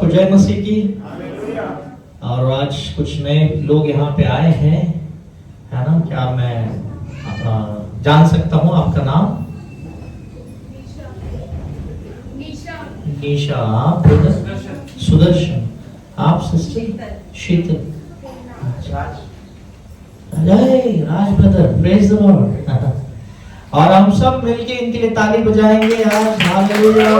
जय मसीह की। और आज कुछ नए लोग यहाँ पे आए हैं, है ना? क्या मैं जान सकता हूँ आपका नाम? निशा। आप सुदर्शन। आप sister? Sheetal. Raj brother, praise the Lord. और हम सब मिलके इनके लिए ताली बजाएंगे आज। हालेलुया।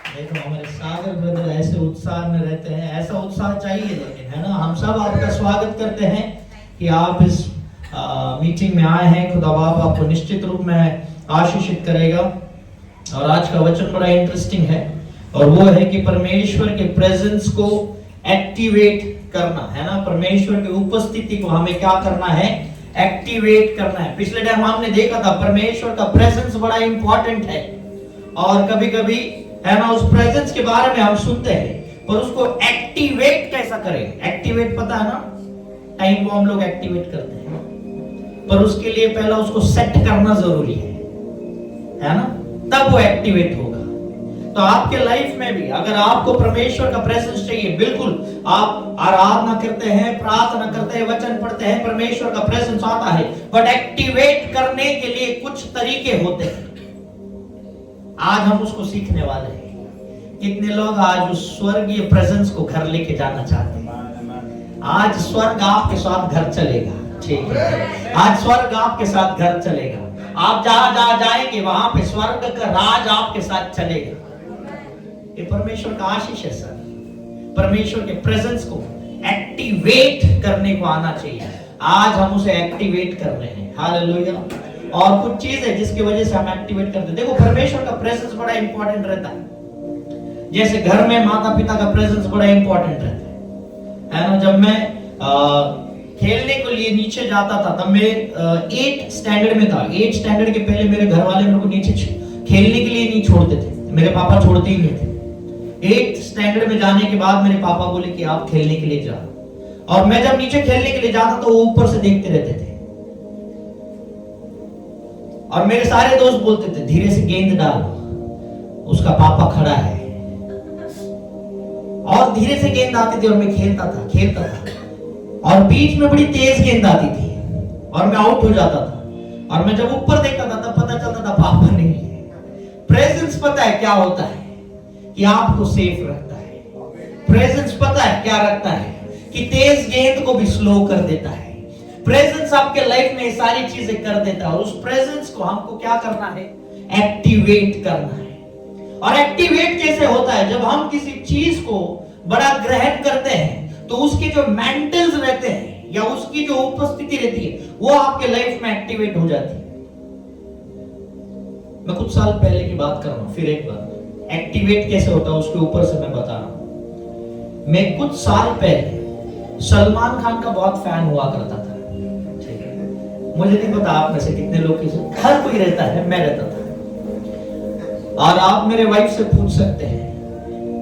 देखो हमारे सागर ब्रदर ऐसे उत्साह में रहते हैं, ऐसा उत्साह चाहिए, लेकिन है ना, हम सब आपका स्वागत करते हैं कि आप इस मीटिंग में आए हैं। खुदा बाप आपको निश्चित रूप में आशीषित करेगा। और आज का वचन बड़ा इंटरेस्टिंग है, और वो है कि परमेश्वर के प्रेजेंस को एक्टिवेट करना, है ना? परमेश्वर की उपस्थिति को हमें क्या करना है? एक्टिवेट करना है। पिछले टाइम हमने देखा था परमेश्वर का प्रेजेंस बड़ा इंपॉर्टेंट है, और कभी कभी, है ना, उस प्रेजेंस के बारे में हम सुनते हैं, पर उसको एक्टिवेट कैसा करें? एक्टिवेट पता है ना, टाइम बॉम्ब लोग एक्टिवेट करते हैं, पर उसके लिए पहला उसको सेट करना जरूरी है ना? तब वो एक्टिवेट होगा। तो आपके लाइफ में भी अगर आपको परमेश्वर का प्रेजेंस चाहिए, बिल्कुल आप आराधना करते हैं, प्रार्थना करते हैं, वचन पढ़ते हैं, परमेश्वर का प्रेजेंस आता है, बट एक्टिवेट करने के लिए कुछ तरीके होते हैं। आज हम उसको सीखने वाले हैं। कितने लोग आज उस स्वर्गीय प्रेजेंस को घर लेके जाना चाहते हैं? आज स्वर्ग आपके साथ घर चलेगा। ठीक है, आज स्वर्ग आपके साथ घर चलेगा। आप जहां जाएंगे वहां पे स्वर्ग का राज आपके साथ चलेगा। ये परमेश्वर का आशीष है सर। परमेश्वर के प्रेजेंस को एक्टिवेट करने को आना चाहिए। आज हम उसे एक्टिवेट कर रहे हैं। हालेलुया। और कुछ चीज है जिसकी वजह से हम एक्टिवेट करते हैं। देखो, परमेश्वर का प्रेजेंस बड़ा इंपॉर्टेंट रहता है। जैसे घर में माता पिता का प्रेजेंस बड़ा इंपॉर्टेंट रहता है ना? जब मैं खेलने के लिए नीचे जाता था, तब मैं 8th स्टैंडर्ड में था। 8th स्टैंडर्ड के पहले मेरे घर वाले मेरे को नीचे खेलने के लिए नहीं छोड़ते थे। मेरे पापा छोड़ते ही नहीं थे। 8th स्टैंडर्ड में जाने के बाद मेरे पापा बोले कि आप खेलने के लिए जाओ। और मैं जब नीचे खेलने के लिए जाता तो वो ऊपर से देखते रहते थे, और मेरे सारे दोस्त बोलते थे धीरे से गेंद डाल, उसका पापा खड़ा है। और धीरे से गेंद आती थी और मैं खेलता था, और बीच में बड़ी तेज गेंद आती थी और मैं आउट हो जाता था। और मैं जब ऊपर देखता था तब पता चलता था पापा नहीं है। प्रेजेंस पता है क्या होता है? कि आपको सेफ रखता है। प्रेजेंस पता है क्या रखता है? कि तेज गेंद को भी स्लो कर देता है। प्रेजेंस आपके लाइफ में सारी चीजें कर देता है, और उस प्रेजेंस को हमको क्या करना है? एक्टिवेट करना है। और एक्टिवेट कैसे होता है? जब हम किसी चीज को बड़ा ग्रहण करते हैं तो उसके जो मेंटल्स रहते हैं या उसकी जो उपस्थिति रहती है वो आपके लाइफ में एक्टिवेट हो जाती है। मैं कुछ साल पहले की बात कर रहा हूं, फिर एक बार एक्टिवेट कैसे होता है उसके ऊपर से मैं बता रहा हूं। मैं कुछ साल पहले सलमान खान का बहुत फैन हुआ करता था। ठीक है, मुझे नहीं पता आप में से कितने लोग हर कोई रहता है, मैं रहता था। और आप मेरे वाइफ से पूछ सकते हैं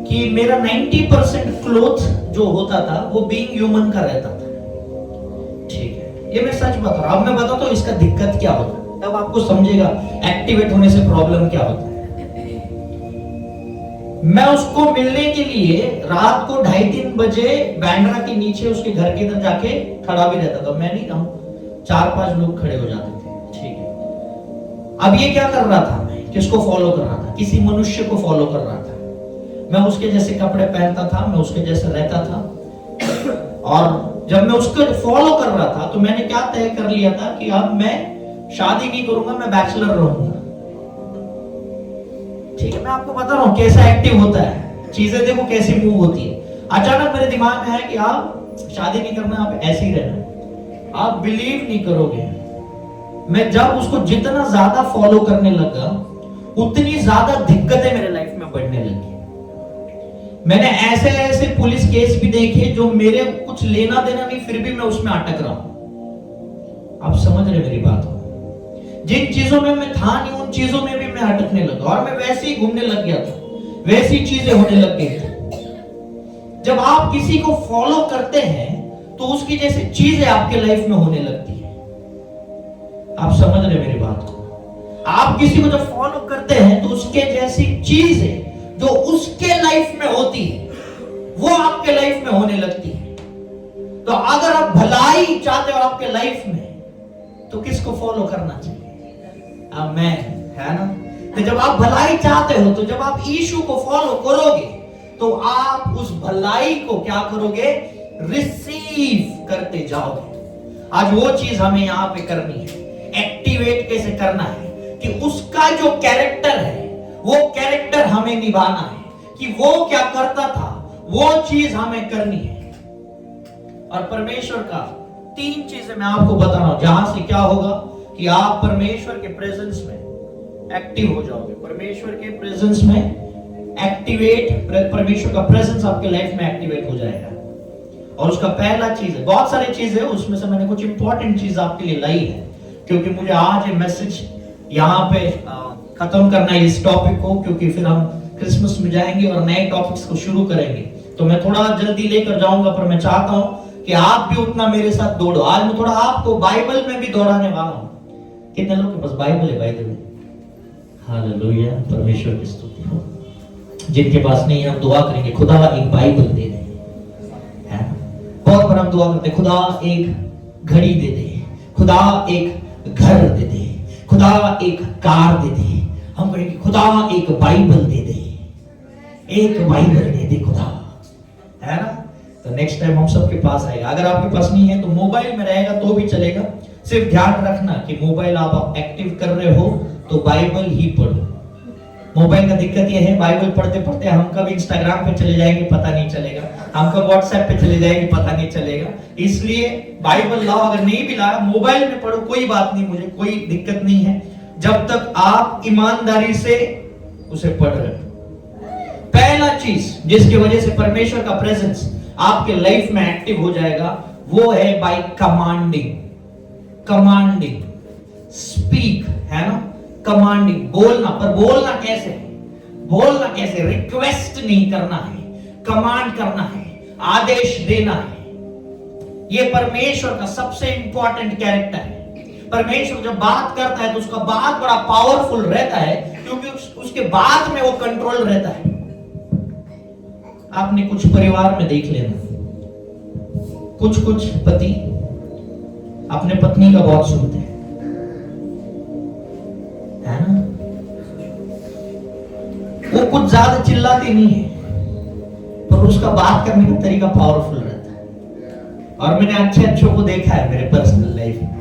कि मेरा 90% क्लोथ जो होता था वो बीइंग ह्यूमन का रहता था। ठीक है, ये मैं सच बता रहा हूं। अब मैं बताता हूं इसका दिक्कत क्या होता है, तब आपको समझेगा एक्टिवेट होने से प्रॉब्लम क्या होता है। मैं उसको मिलने के लिए रात को 2:30-3 बजे बैंड्रा के नीचे उसके घर के इधर जाके खड़ा भी रहता था। मैं नहीं कहूं, 4-5 लोग खड़े हो जाते थे। ठीक है, अब ये क्या कर रहा था? मैं किसको फॉलो कर रहा था? किसी मनुष्य को फॉलो कर रहा था। मैं उसके जैसे कपड़े पहनता था, मैं उसके जैसे रहता था, और जब मैं उसको फॉलो कर रहा था तो मैंने क्या तय कर लिया था कि अब मैं शादी नहीं करूंगा, मैं बैचलर रहूंगा। ठीक है, मैं आपको बता रहा हूं कैसा एक्टिव होता है, चीजें देखो कैसी मूव होती है। अचानक मेरे दिमाग में है कि आप शादी नहीं करना, आप ऐसे ही रहना। आप बिलीव नहीं करोगे, मैं जब उसको जितना ज्यादा फॉलो करने लगा उतनी ज्यादा दिक्कतें मेरे लाइफ में बढ़ने लगी। मैंने ऐसे पुलिस केस भी देखे जो मेरे कुछ लेना देना नहीं, फिर भी मैं उसमें अटक रहा हूं। आप समझ रहे मेरी बात को? जिन चीजों में मैं था नहीं उन चीजों में भी मैं अटकने लगा, और मैं वैसे ही घूमने लग गया था, वैसी चीजें होने लग गई थी। जब आप किसी को फॉलो करते हैं तो उसकी जैसी चीजें आपके लाइफ में होने लगती है। आप समझ रहे मेरी बात को? आप किसी को जब फॉलो करते हैं तो उसके जैसी चीज है जो उसके लाइफ में होती है वो आपके लाइफ में होने लगती है। तो अगर आप भलाई चाहते हो आपके लाइफ में तो किसको फॉलो करना चाहिए? आमेन, है ना? तो जब आप भलाई चाहते हो तो जब आप यीशु को फॉलो करोगे तो आप उस भलाई को क्या करोगे? रिसीव करते जाओगे। आज वो चीज हमें यहां पे करनी है। एक्टिवेट कैसे करना है कि उसका जो कैरेक्टर है वो कैरेक्टर हमें निभाना है, कि वो क्या करता था वो चीज हमें करनी है। और परमेश्वर का 3 चीजें मैं आपको बता रहा हूं जहां से क्या होगा कि आप परमेश्वर के प्रेजेंस में एक्टिव हो जाओगे। परमेश्वर के प्रेजेंस में एक्टिवेट, परमेश्वर का प्रेजेंस आपके लाइफ में एक्टिवेट हो जाएगा। और उसका पहला चीज है, बहुत सारी चीजें उसमें से मैंने कुछ इंपॉर्टेंट चीज आपके लिए लाई है, क्योंकि मुझे आज ये मैसेज यहाँ पे खत्म करना है इस टॉपिक को, क्योंकि फिर हम क्रिसमस में जाएंगे और नए टॉपिक्स को शुरू करेंगे। तो मैं थोड़ा जल्दी लेकर जाऊंगा, पर मैं चाहता हूं कि आप भी उतना मेरे साथ दौड़ो। आज मैं थोड़ा आपको बाइबल में भी दौड़ाने वाला हूं। कितने लोग के पास बाइबल है? बाइबल में हालेलुया, परमेश्वर की स्तुति हो। जिनके पास नहीं है हम दुआ करेंगे, खुदा एक बाइबल दे दे, है ना? बहुत बार हम दुआ करते हैं, खुदा एक घड़ी दे दे, खुदा एक घर दे दे, खुदा एक कार दे दे। हम कहेंगे खुदा एक बाइबल दे दे, एक बाइबल दे दे खुदा, है ना? तो नेक्स्ट टाइम हम सबके पास आएगा। अगर आपके पास नहीं है तो मोबाइल में रहेगा तो भी चलेगा। सिर्फ ध्यान रखना कि मोबाइल आप एक्टिव कर रहे हो तो बाइबल ही पढ़ो। मोबाइल का दिक्कत यह है, बाइबल पढ़ते पढ़ते हम कब इंस्टाग्राम पे चले जाएंगे पता नहीं चलेगा, हम कब व्हाट्सएप पे चले जाएंगे पता नहीं चलेगा। इसलिए बाइबल लाओ, अगर नहीं भी लाया मोबाइल में पढ़ो, कोई बात नहीं, मुझे कोई दिक्कत नहीं है, जब तक आप ईमानदारी से उसे पढ़ रहे हो। पहला चीज जिसकी वजह से परमेश्वर का प्रेजेंस आपके लाइफ में एक्टिव हो जाएगा वो है बाय कमांडिंग। कमांडिंग, स्पीक, है ना? कमांडिंग, बोलना। पर बोलना कैसे? बोलना कैसे? रिक्वेस्ट नहीं करना है, कमांड करना है, आदेश देना है। यह परमेश्वर का सबसे इंपॉर्टेंट कैरेक्टर है। परमेश्वर जब बात करता है तो उसका बात बड़ा पावरफुल रहता है, क्योंकि उसके बात में वो कंट्रोल रहता है। आपने कुछ परिवार में देख लेना, कुछ पति अपने पत्नी का बहुत सुनते हैं, है ना? वो कुछ ज्यादा चिल्लाती नहीं है, पर उसका बात करने का तरीका पावरफुल रहता है। और मैंने अच्छे को देखा है मेरे पर्सनल लाइफ में।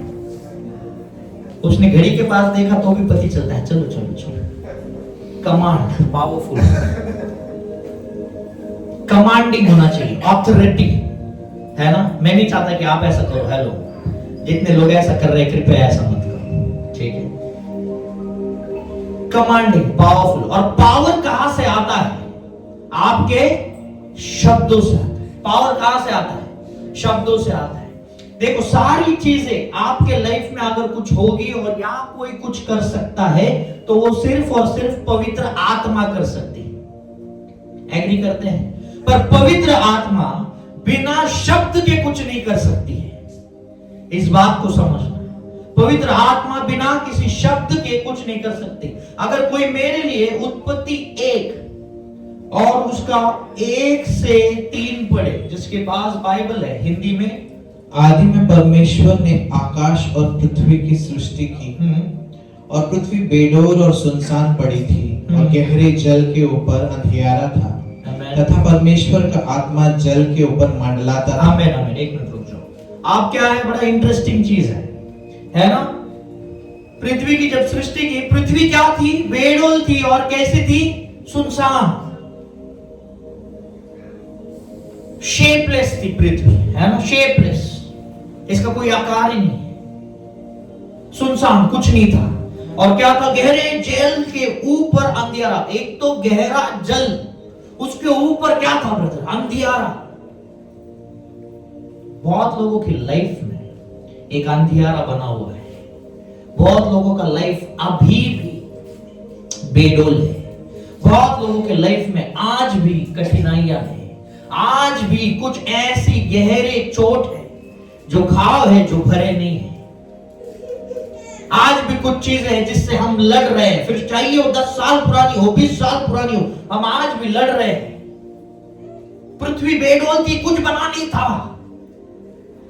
उसने घड़ी के पास देखा तो भी पति चलता है, चलो चलो चलो। कमांड पावरफुल, कमांडिंग होना चाहिए, ऑथोरिटी, है ना? मैं नहीं चाहता कि आप ऐसा करो। हेलो, जितने लोग ऐसा कर रहे हैं कृपया ऐसा मत करो, ठीक है? Commanding, powerful. और पावर कहां से आता है? आपके शब्दों से आता है। पावर कहां से आता है? शब्दों से आता है। देखो, सारी चीजें आपके लाइफ में अगर कुछ होगी और या कोई कुछ कर सकता है तो वो सिर्फ और सिर्फ पवित्र आत्मा कर सकती है। एग्री करते हैं? पर पवित्र आत्मा बिना शब्द के कुछ नहीं कर सकती है। इस बात को समझना। पवित्र आत्मा बिना किसी शब्द के कुछ नहीं कर सकती। अगर कोई मेरे लिए उत्पत्ति 1 और उसका 1 से 3 पढ़े, जिसके पास बाइबल है, हिंदी में, आदि में परमेश्वर ने आकाश और पृथ्वी की सृष्टि की, और पृथ्वी बेडोर और सुनसान पड़ी थी, और गहरे जल के ऊपर अंधियारा था, तथा परमेश्वर का आत्मा जल के ऊपर मंडलाता था। आमीन, आमीन। एक मिनट रुक जाओ। आप क्या है, बड़ा इंटरेस्टिंग चीज है ना? पृथ्वी की जब सृष्टि की, पृथ्वी क्या थी? बेडोल थी। और कैसी थी? सुनसान, शेपलेस थी पृथ्वी, है ना? शेपलेस, इसका कोई आकार ही नहीं, सुनसान, कुछ नहीं था। और क्या था? गहरे जल के ऊपर अंधियारा। एक तो गहरा जल, उसके ऊपर क्या था ब्रदर? अंधियारा। बहुत लोगों की लाइफ में एक अंधियारा बना हुआ है। बहुत लोगों का लाइफ अभी भी बेडोल है। बहुत लोगों के लाइफ में आज भी कठिनाइयां हैं। आज भी कुछ ऐसी गहरे चोट है, जो घाव है, जो भरे नहीं है। आज भी कुछ चीजें हैं जिससे हम लड़ रहे हैं, फिर चाहिए वो 10 साल पुरानी हो, 20 साल पुरानी हो, हम आज भी लड़ रहे हैं। पृथ्वी बेडोल थी, कुछ बना नहीं था।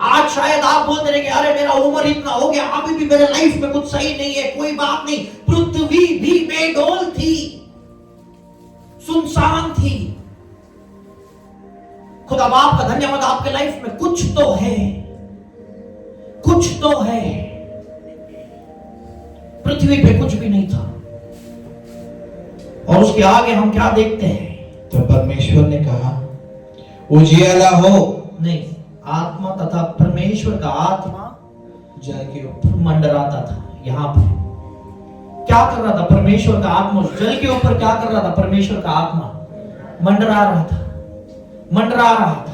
आज शायद आप बोलते रहे कि अरे मेरा उम्र इतना हो गया, अभी भी मेरे लाइफ में कुछ सही नहीं है, कोई बात नहीं। पृथ्वी भी बेडोल थी, सुनसान थी। खुदा बाप का धन्यवाद, आपके लाइफ में कुछ तो है, कुछ तो है। पृथ्वी पे कुछ भी नहीं था। और उसके आगे हम क्या देखते हैं? तो परमेश्वर ने कहा उजियाला हो। नहीं, आत्मा तथा परमेश्वर का आत्मा जल के ऊपर मंडराता था। यहां पर क्या कर रहा था परमेश्वर का आत्मा? उस जल के ऊपर क्या कर रहा था परमेश्वर का आत्मा? मंडरा रहा था, मंडरा रहा था।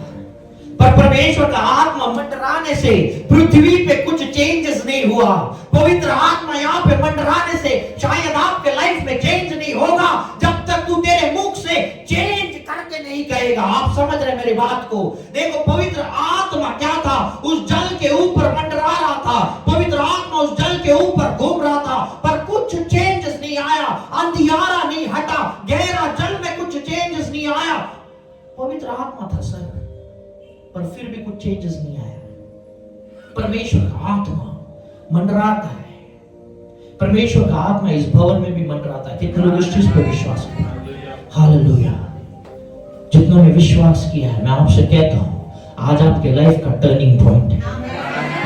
पर परमेश्वर का आत्मा मंडराने से पृथ्वी पे कुछ चेंजेस नहीं हुआ। पवित्र आत्मा यहाँ पे मंडराने से शायद आपके लाइफ में चेंज नहीं होगा जब तक तू तेरे मुख से चेंज करके नहीं कहेगा। आप समझ रहे मेरी बात को? देखो, पवित्र आत्मा क्या था? उस जल के ऊपर मंडरा रहा था। पवित्र आत्मा उस जल के ऊपर घूम रहा था, पर कुछ चेंजेस नहीं आया। अंधियारा नहीं हटा, गहरा जल में कुछ चेंजेस नहीं आया। पवित्र आत्मा था सर, पर फिर भी कुछ चेंजेस नहीं आया। परमेश्वर का आत्मा मंडराता है। परमेश्वर का आत्मा इस भवन में भी मंडराता है। कितने लोग इस चीज पर विश्वास करते हैं? हालेलुया। जितनों ने विश्वास किया है, मैं आपसे कहता हूं, आज आपके लाइफ का टर्निंग पॉइंट है।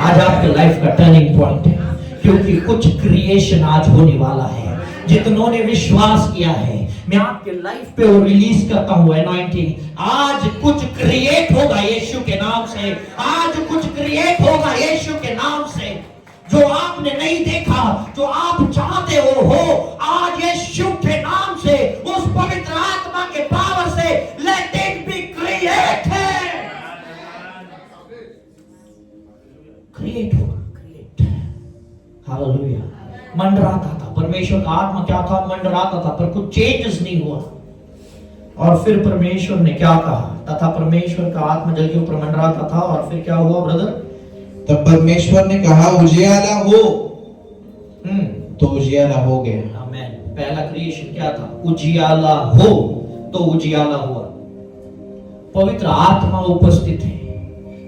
आज आपके लाइफ का टर्निंग पॉइंट है, क्योंकि कुछ क्रिएशन आज होने वाला है। जितनों ने विश्वास किया है, मैं आपके लाइफ पे वो रिलीज करता हूं एनॉइंटिंग। आज कुछ क्रिएट होगा यीशु के नाम से। आज कुछ क्रिएट होगा यीशु के नाम से। जो आपने नहीं देखा, जो आप चाहते हो, आज यीशु के नाम से, उस पवित्र आत्मा के पावर से, लेट इट बी क्रिएट है। क्रिएट होगा, क्रिएट। हालेलुया। मंडराता था परमेश्वर का आत्मा, क्या था? मंडराता था, पर कुछ चेंजेस नहीं हुआ। और फिर परमेश्वर ने क्या कहा? तथा परमेश्वर का आत्मा जल के ऊपर मंडराता था, और फिर क्या हुआ ब्रदर? तब परमेश्वर ने कहा उजियाला हो, तो उजियाला हो गया। आमीन। पहला क्रिएशन क्या था? उजियाला हो, तो उजियाला हुआ। पवित्र आत्मा उपस्थित है,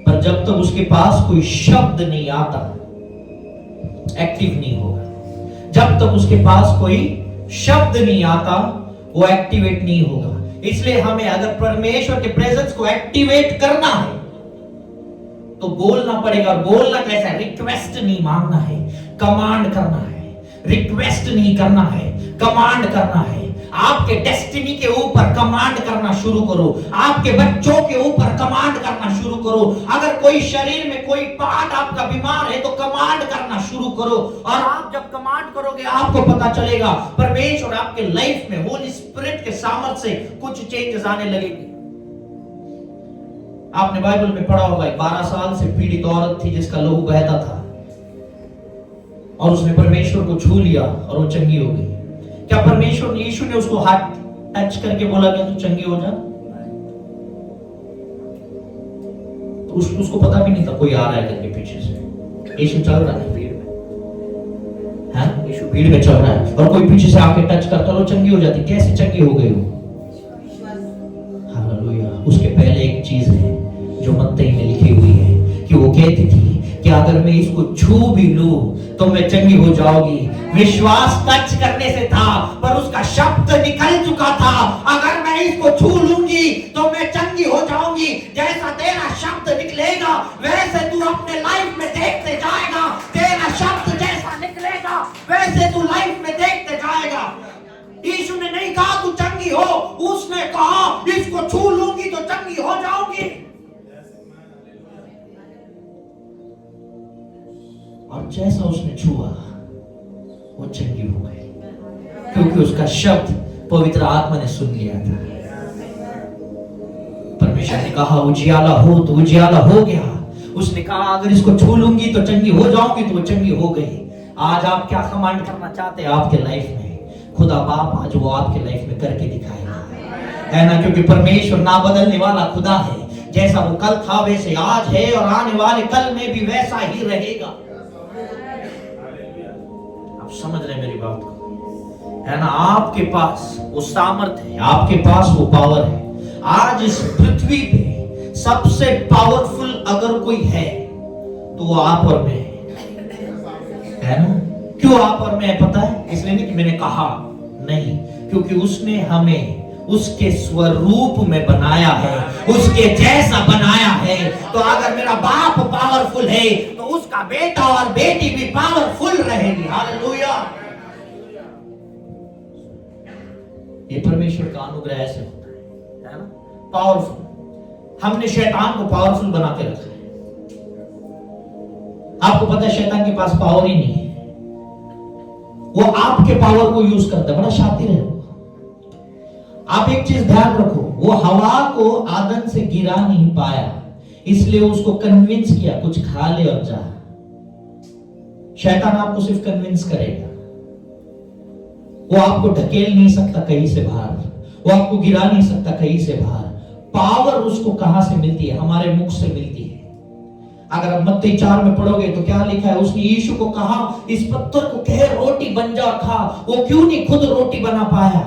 पर जब तक उसके पास कोई शब्द नहीं आता, एक्टिव नहीं होगा। जब तक उसके पास कोई शब्द नहीं आता, वो एक्टिवेट नहीं होगा। इसलिए हमें अगर परमेश्वर के प्रेजेंस को एक्टिवेट करना है तो बोलना पड़ेगा। और बोलना कैसा? रिक्वेस्ट नहीं मांगना है, कमांड करना है। रिक्वेस्ट नहीं करना है, कमांड करना है। आपके डेस्टिनी के ऊपर कमांड करना शुरू करो। आपके बच्चों के ऊपर कमांड करना शुरू करो। अगर कोई शरीर में कोई पार्ट आपका बीमार है तो कमांड करना शुरू करो। और आप जब कमांड करोगे, आपको पता चलेगा परमेश्वर आपके लाइफ में होली स्पिरिट के सामर्थ्य से कुछ चेंजेस आने लगेंगे। आपने बाइबल में पढ़ा होगा, 12 साल से पीड़ित औरत थी जिसका लहू बहता था, और उसने परमेश्वर को छू लिया और वो चंगी हो गई। क्या परमेश्वर ने, यीशु ने उसको हाथ टच करके बोला कि तू चंगी हो जा? तो उसको पता भी नहीं था कोई आ रहा है करके पीछे से। यीशु चल रहा है भीड़ में, हाँ, यीशु भीड़ में चल रहा है, और कोई पीछे से आके टच करता वो चंगी हो जाती। कैसे चंगी हो गई वो? हालेलुया। उसके पहले एक चीज है जो मत्ती में लिखी हुई है कि वो कहती थी कि अगर मैं इसको छू भी लूं तो मैं चंगी हो जाऊंगी। विश्वास टच करने से था, पर उसका शब्द निकल चुका था, अगर मैं इसको छू लूंगी तो मैं चंगी हो जाऊंगी। जैसा तेरा शब्द निकलेगा वैसे तू अपने लाइफ में देखते जाएगा। तेरा शब्द जैसा निकलेगा वैसे तू लाइफ में देखते जाएगा। यीशु ने नहीं कहा तू चंगी हो, उसने कहा इसको छू लूंगी तो चंगी हो जाऊंगी। और जैसा उसने छुआ वो चंगी हो गई, क्योंकि उसका शब्द पवित्र आत्मा ने सुन लिया था। परमेश्वर ने कहा उजियाला हो, तो उजियाला हो गया। उसने कहा अगर इसको छू लूंगी तो चंगी हो जाऊंगी, तो वो चंगी हो गई। आज आप क्या कमांड करना चाहते हैं आपके लाइफ में? खुदा बाप आज वो आपके लाइफ में करके दिखाएगा, है ना? क्योंकि परमेश्वर ना बदलने वाला खुदा है। जैसा वो कल था वैसे आज है, और आने वाले कल में भी वैसा ही रहेगा। समझ रहे मेरी बात को, है ना? आपके पास वो सामर्थ्य है, आपके पास वो पावर है। आज इस पृथ्वी पे सबसे पावरफुल अगर कोई है तो वो आप और मैं है ना? क्यों आप और मैं पता है? इसलिए नहीं कि मैंने कहा, नहीं, क्योंकि उसने हमें उसके स्वरूप में बनाया है, उसके जैसा बनाया है। तो अगर मेरा बाप पावरफुल है तो उसका बेटा और बेटी भी पावरफुल रहेगी। हालेलुया। ये परमेश्वर का अनुग्रह ऐसे होता है ना? पावरफुल। हमने शैतान को पावरफुल बना के रखा है। आपको पता है शैतान के पास पावर ही नहीं है, वो आपके पावर को यूज करता है। बड़ा शातिर है वो। आप एक चीज ध्यान रखो, वो हवा को आदम से गिरा नहीं पाया, इसलिए उसको कन्विंस किया कुछ खा ले और जा। शैतान आपको सिर्फ कन्विंस करेगा, वो आपको ढकेल नहीं सकता कहीं से बाहर, वो आपको गिरा नहीं सकता कहीं से बाहर। पावर उसको कहां से मिलती है? हमारे मुख से मिलती है। अगर आप मत्ती 4 में पढ़ोगे तो क्या लिखा है? उसने यीशु को कहा इस पत्थर को कहे रोटी बन जा, खा। वो क्यों नहीं खुद रोटी बना पाया?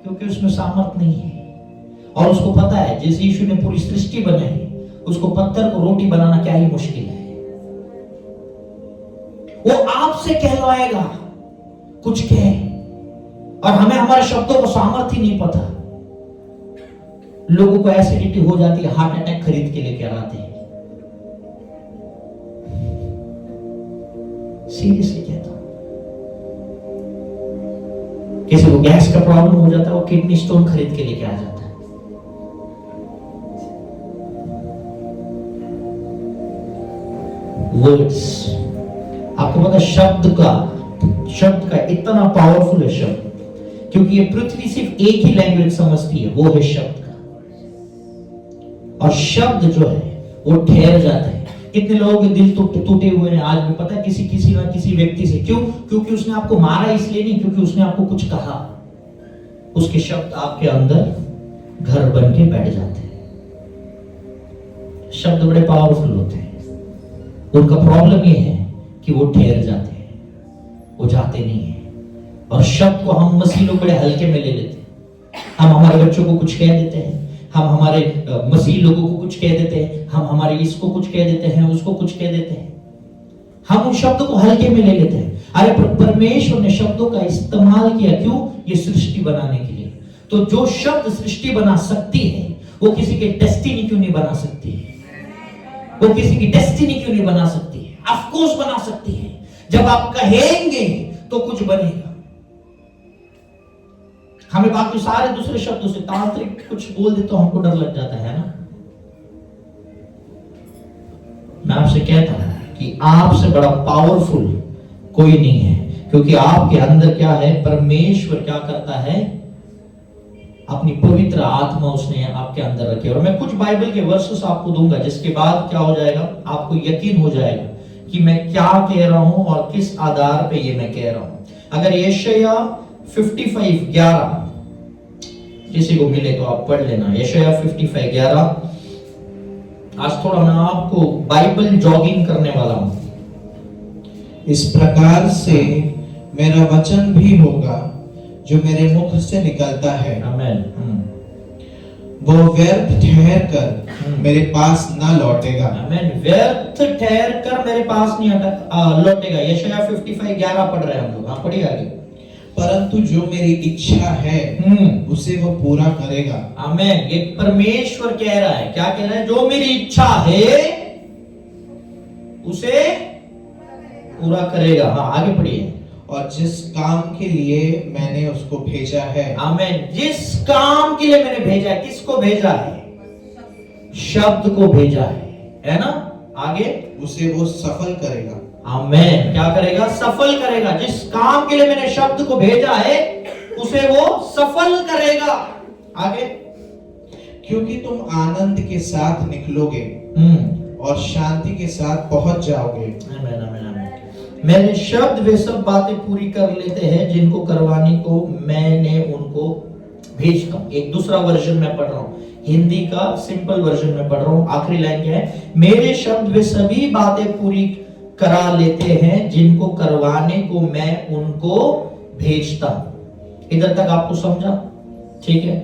क्योंकि उसमें सामर्थ नहीं है। और उसको पता है जिस यीशु ने पूरी सृष्टि बनाई, उसको पत्थर को रोटी बनाना क्या ही मुश्किल है। वो आपसे कहलवाएगा कुछ कहे, और हमें हमारे शब्दों को सामर्थ ही नहीं पता। लोगों को एसिडिटी हो जाती है, हार्ट अटैक खरीद के लेके आते हैं। सीरियसली कहता हूं, किसी को गैस का प्रॉब्लम हो जाता है, वो किडनी स्टोन खरीद के लेके आ जाता है। वर्ड्स, आपको पता शब्द का इतना पावरफुल है शब्द, क्योंकि ये पृथ्वी सिर्फ एक ही लैंग्वेज समझती है, वो है शब्द का। और शब्द जो है वो ठहर जाते हैं। कितने लोगों के दिल टूटे हुए हैं आज भी, पता है? किसी ना किसी व्यक्ति से। क्यों? क्योंकि उसने आपको मारा इसलिए नहीं, क्योंकि उसने आपको कुछ कहा। उसके शब्द आपके अंदर घर बन के बैठ जाते हैं। शब्द बड़े पावरफुल होते हैं। उनका प्रॉब्लम ये है कि वो ठहर जाते हैं, वो जाते नहीं है। और शब्द को हम मसीह लोग बड़े हल्के में ले लेते हैं। हम हमारे बच्चों को कुछ कह देते हैं, हम हमारे मसीह लोगों को कुछ कह देते हैं, हम हमारे इसको कुछ कह देते हैं, उसको कुछ कह देते हैं। हम उन शब्दों को हल्के में ले लेते हैं। अरे परमेश्वर ने शब्दों का इस्तेमाल किया, क्यों? ये सृष्टि बनाने के लिए। तो जो शब्द सृष्टि बना सकती है, वो किसी के डेस्टिनी क्यों नहीं बना सकती है? वो किसी की डेस्टिनी क्यों नहीं बना सकती है? ऑफ कोर्स बना सकती है। जब आप कहेंगे तो कुछ बनेगा। हमें बाकी सारे दूसरे शब्दों से तांत्रिक कुछ बोल दे तो हमको डर लग जाता है ना। मैं आपसे कहता हूं कि आपसे बड़ा पावरफुल कोई नहीं है, क्योंकि आपके अंदर क्या है? परमेश्वर क्या करता है? अपनी पवित्र आत्मा उसने आपके अंदर रखी। और मैं कुछ बाइबल के वर्सेस आपको दूंगा, जिसके बाद क्या हो जाएगा? आपको यकीन हो जाएगा कि मैं क्या कह रहा हूं और किस आधार पे ये मैं कह रहा हूं। अगर यशाया 55:11 किसी को मिले तो आप पढ़ लेना। यशाया 55:11। आज थोड़ा मैं आपको बाइबल जॉगिंग करने वाला हूं। इस प्रकार से मेरा वचन भी होगा जो मेरे मुख से निकलता है, आमीन। वो व्यर्थ ठहर कर मेरे पास ना लौटेगा। आमीन। व्यर्थ ठहर कर मेरे पास नहीं लौटेगा। यशाया 55:11 पढ़ रहे हैं हम लोग। हाँ, पढ़िए आगे। परंतु जो मेरी इच्छा है उसे वो पूरा करेगा। आमीन। ये परमेश्वर कह रहा है। क्या कह रहा है? जो मेरी इच्छा है उसे पूरा करेगा। हाँ, आगे पढ़िए। और जिस काम के लिए मैंने उसको भेजा है, आमीन। जिस काम के लिए मैंने भेजा है, किसको भेजा है? शब्द को भेजा है ना? आगे, उसे वो सफल करेगा। आमीन। क्या करेगा? सफल करेगा। जिस काम के लिए मैंने शब्द को भेजा है उसे वो सफल करेगा। आगे, क्योंकि तुम आनंद के साथ निकलोगे और शांति के साथ पहुंच जाओगे। आमीन, आमीन, आमीन। मेरे शब्द वे सब बातें पूरी कर लेते हैं जिनको करवाने को मैंने उनको भेजता हूं। एक दूसरा वर्जन में पढ़ रहा हूं, हिंदी का सिंपल वर्जन में पढ़ रहा हूं। आखिरी लाइन क्या है? मेरे शब्द वे सभी बातें पूरी करा लेते हैं, जिनको करवाने को मैं उनको भेजता हूं। इधर तक आपको समझा? ठीक है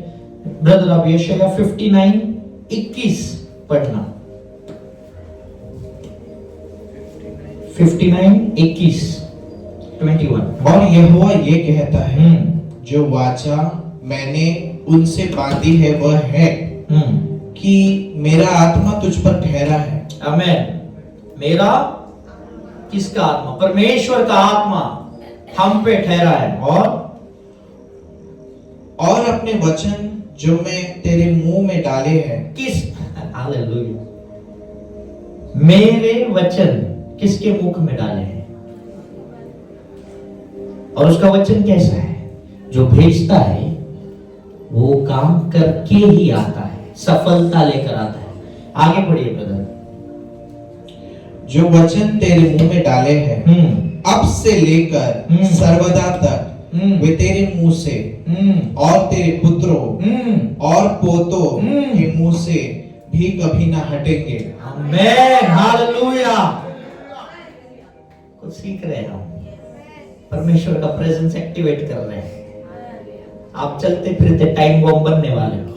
ब्रदर, आप यशायाह 59:21 पढ़ना। 59:21 21। और यहोवा ये कहता है, जो वाचा मैंने उनसे बांधी है वह है कि मेरा आत्मा तुझ पर ठहरा है। आमेन। मेरा किसका आत्मा? परमेश्वर का आत्मा हम पे ठहरा है। और अपने वचन जो मैं तेरे मुंह में डाले हैं। किस? हालेलुया। मेरे वचन किसके मुख में डाले हैं? और उसका वचन कैसा है? जो भेजता है वो काम करके ही आता है, सफलता लेकर आता है। आगे बढ़िए ब्रदर। जो वचन तेरे मुंह में डाले हैं अब से लेकर सर्वदा तक वे तेरे मुंह से और तेरे पुत्रों और पोतों के मुंह से भी कभी ना हटेंगे। आमेन। हालेलुया। कुछ सीख रहे हैं हम, परमेश्वर का प्रेजेंस एक्टिवेट कर रहे हैं। आप चलते फिरते टाइम बॉम्ब बनने वाले हो।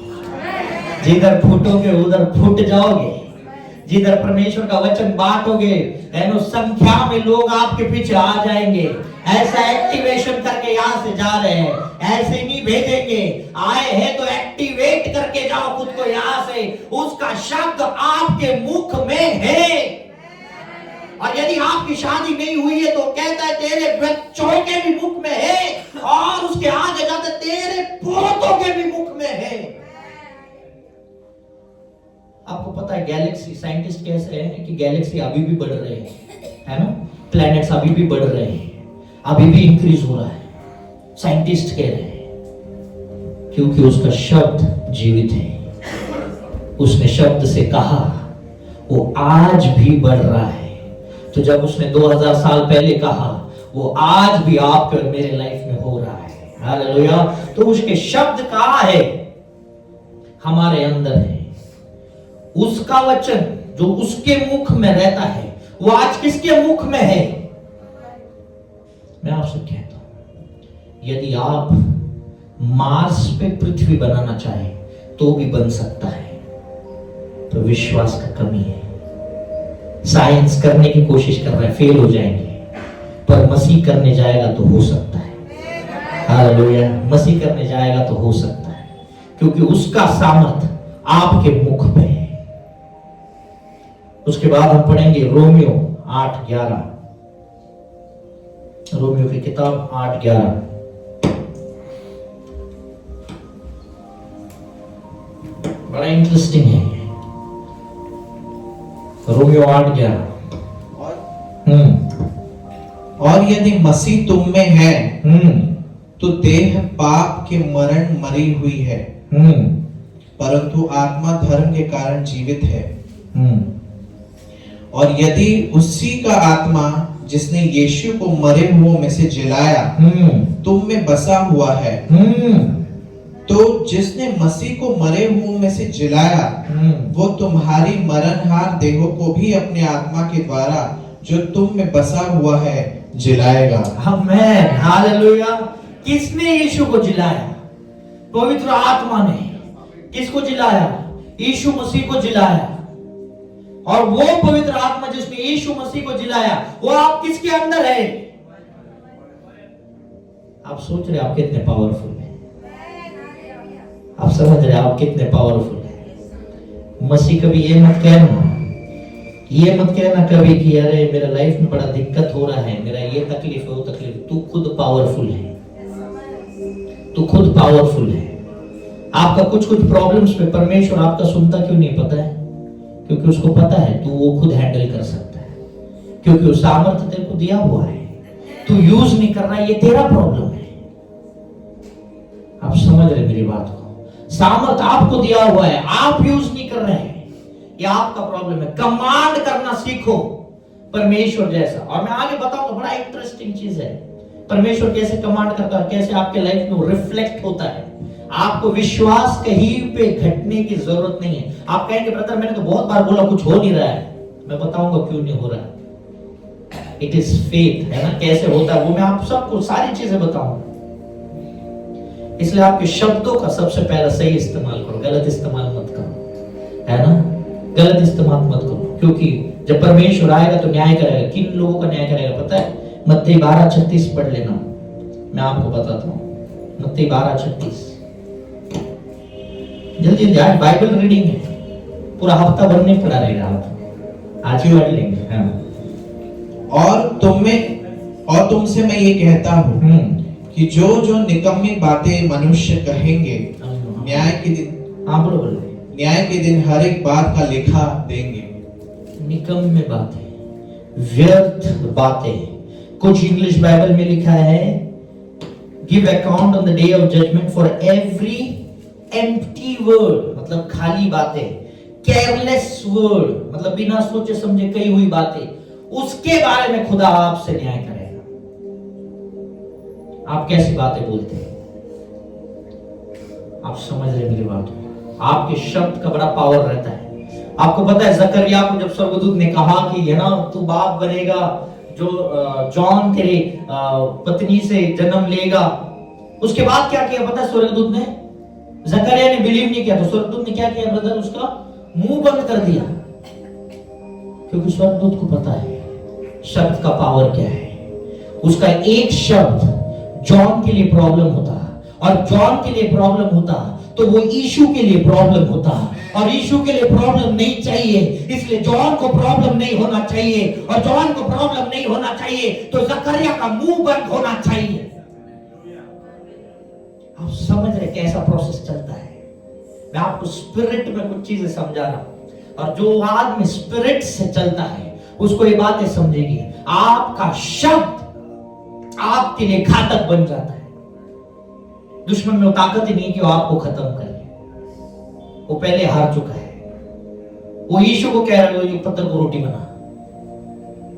जिधर फूटोगे उधर फूट जाओगे। जिधर परमेश्वर का वचन बांटोगे, संख्या में लोग आपके पीछे आ जाएंगे। ऐसा एक्टिवेशन करके यहाँ से जा रहे हैं, ऐसे नहीं भेजेंगे। आए हैं तो एक्टिवेट करके जाओ खुद को यहाँ से। उसका शब्द आपके मुख में है। और यदि आपकी शादी नहीं हुई है तो कहता है तेरे बच्चों के भी मुख में है, और उसके आगे जाते तेरे पोतों के भी मुख में है। आपको पता है गैलेक्सी, साइंटिस्ट कह रहे हैं कि गैलेक्सी अभी भी बढ़ रहे हैं, है ना? प्लैनेट्स अभी भी बढ़ रहे हैं, अभी भी इंक्रीज हो रहा है, साइंटिस्ट कह रहे हैं, क्योंकि उसका शब्द जीवित है। उसने शब्द से कहा, वो आज भी बढ़ रहा है। तो जब उसने 2000 साल पहले कहा, वो आज भी आपके और मेरे लाइफ में हो रहा है। हालेलुया। तो उसके शब्द कहाँ है? हमारे अंदर है। उसका वचन जो उसके मुख में रहता है, वो आज किसके मुख में है? मैं आपसे कहता हूं, यदि आप मार्स पे पृथ्वी बनाना चाहे तो भी बन सकता है, तो विश्वास का कमी है। साइंस करने की कोशिश कर रहा है, फेल हो जाएंगे, पर मसीह करने जाएगा तो हो सकता है। हालेलुया। मसीह करने जाएगा तो हो सकता है, क्योंकि उसका सामर्थ आपके मुख में है। उसके बाद हम पढ़ेंगे रोमियो 8:11। रोमियो की किताब 8:11। बड़ा इंटरेस्टिंग है रोमियो 8:11। और यदि मसीह तुम में है तो देह पाप के मरण मरी हुई है, परंतु आत्मा धर्म के कारण जीवित है। और यदि उसी का आत्मा जिसने यीशु को मरे हुओं में से जिलाया तुम में बसा हुआ है, तो जिसने मसीह को मरे हुओं में से जिलाया वो तुम्हारी मरणहार देहों को भी अपने आत्मा के द्वारा जो तुम में बसा हुआ है जिलाएगा। आमेन। हालेलुया। किसने यीशु को जिलाया? पवित्र आत्मा ने। किसको जिलाया? यीशु मसीह को जिलाया। और वो पवित्र आत्मा जिसने यीशु मसीह को जिलाया, वो आप किसके अंदर है? आप सोच रहे आप कितने पावरफुल हैं? आप समझ रहे आप कितने पावरफुल हैं? मसीह कभी ये मत कहना कभी कि अरे मेरा लाइफ में बड़ा दिक्कत हो रहा है, मेरा ये तकलीफ है वो तकलीफ। तू खुद पावरफुल है, तू खुद पावरफुल है। आपका कुछ प्रॉब्लम्स पे परमेश्वर आपका सुनता क्यों नहीं पता है? क्योंकि उसको पता है तू वो खुद हैंडल कर सकता है, क्योंकि वो सामर्थ्य तेरे को दिया हुआ है, तू यूज नहीं कर रहा, ये तेरा प्रॉब्लम है। आप समझ रहे मेरी बात को? सामर्थ्य आपको दिया हुआ है, आप यूज नहीं कर रहे हैं, ये आपका प्रॉब्लम है। कमांड करना सीखो परमेश्वर जैसा। और मैं आगे बताऊंगा, बड़ा इंटरेस्टिंग चीज है परमेश्वर कैसे कमांड करता है, कैसे आपके लाइफ में रिफ्लेक्ट होता है। आपको विश्वास कहीं पे घटने की जरूरत नहीं है। आप कहेंगे ब्रदर मैंने तो बहुत बार बोला कुछ हो नहीं रहा है। मैं बताऊंगा क्यों नहीं हो रहा है। इट इज फेथ, है ना, कैसे होता है वो मैं आप सबको सारी चीजें बताऊंगा। इसलिए आपके शब्दों का सबसे पहले सही इस्तेमाल करो, गलत इस्तेमाल मत करो, है ना, गलत इस्तेमाल मत करो, क्योंकि जब परमेश्वर आएगा तो न्याय करेगा। किन लोगों का न्याय करेगा पता है? मत्ती 12:36 पढ़ लेना, मैं आपको बताता हूँ। मत्ती 12:36, जल्दी जल्दी, आज बाइबल रीडिंग है, पूरा हफ्ता भर नहीं पढ़ा रहेगा, आप आज ही पढ़ लेंगे। हाँ। और तुमसे मैं ये कहता हूँ कि जो जो निकम्मी बातें मनुष्य कहेंगे, न्याय के दिन, हाँ बोलो बोलो, न्याय के दिन हर एक बात का लेखा देंगे। निकम्मे बातें, व्यर्थ बातें, कुछ इंग्लिश बाइबल में लिखा है give account on the day of judgement for every empty word, मतलब खाली बातें, केयरलेस वर्ड, मतलब बिना सोचे समझे कही हुई बातें, उसके बारे में खुदा आपसे न्याय करेगा। आप कैसी बातें बोलते हैं? आप समझ रहे मेरी बात? आपके शब्द का बड़ा पावर रहता है। आपको पता है जकरिया को जब स्वर्गदूत ने कहा कि है ना तू बाप बनेगा, जो जॉन तेरे पत्नी से जन्म लेगा, उसके बाद क्या किया पता है स्वर्गदूत ने? जकरिया ने बिलीव नहीं किया तो स्वर्गदूत ने क्या किया ब्रदर? उसका मुंह बंद कर दिया, क्योंकि स्वर्गदूत को पता है शब्द का पावर क्या है। उसका एक शब्द जॉन के लिए प्रॉब्लम होता, और जॉन के लिए प्रॉब्लम होता तो वो यीशु के लिए प्रॉब्लम होता, और यीशु के लिए प्रॉब्लम नहीं चाहिए, इसलिए जॉन को प्रॉब्लम नहीं होना चाहिए, और जॉन को प्रॉब्लम नहीं होना चाहिए तो जकरिया का मुंह बंद होना चाहिए। आप समझ रहे कैसा प्रोसेस चलता है? मैं आपको स्पिरिट में कुछ चीजें समझा रहा हूं, और जो आदमी स्पिरिट से चलता है उसको ये बातें समझेगी। आपका शब्द आपके लिए घातक बन जाता है। दुश्मन में वो ताकत ही नहीं कि वो आपको खत्म करे, वो पहले हार चुका है। वो यीशु को कह रहा है ये पत्थर को रोटी बना,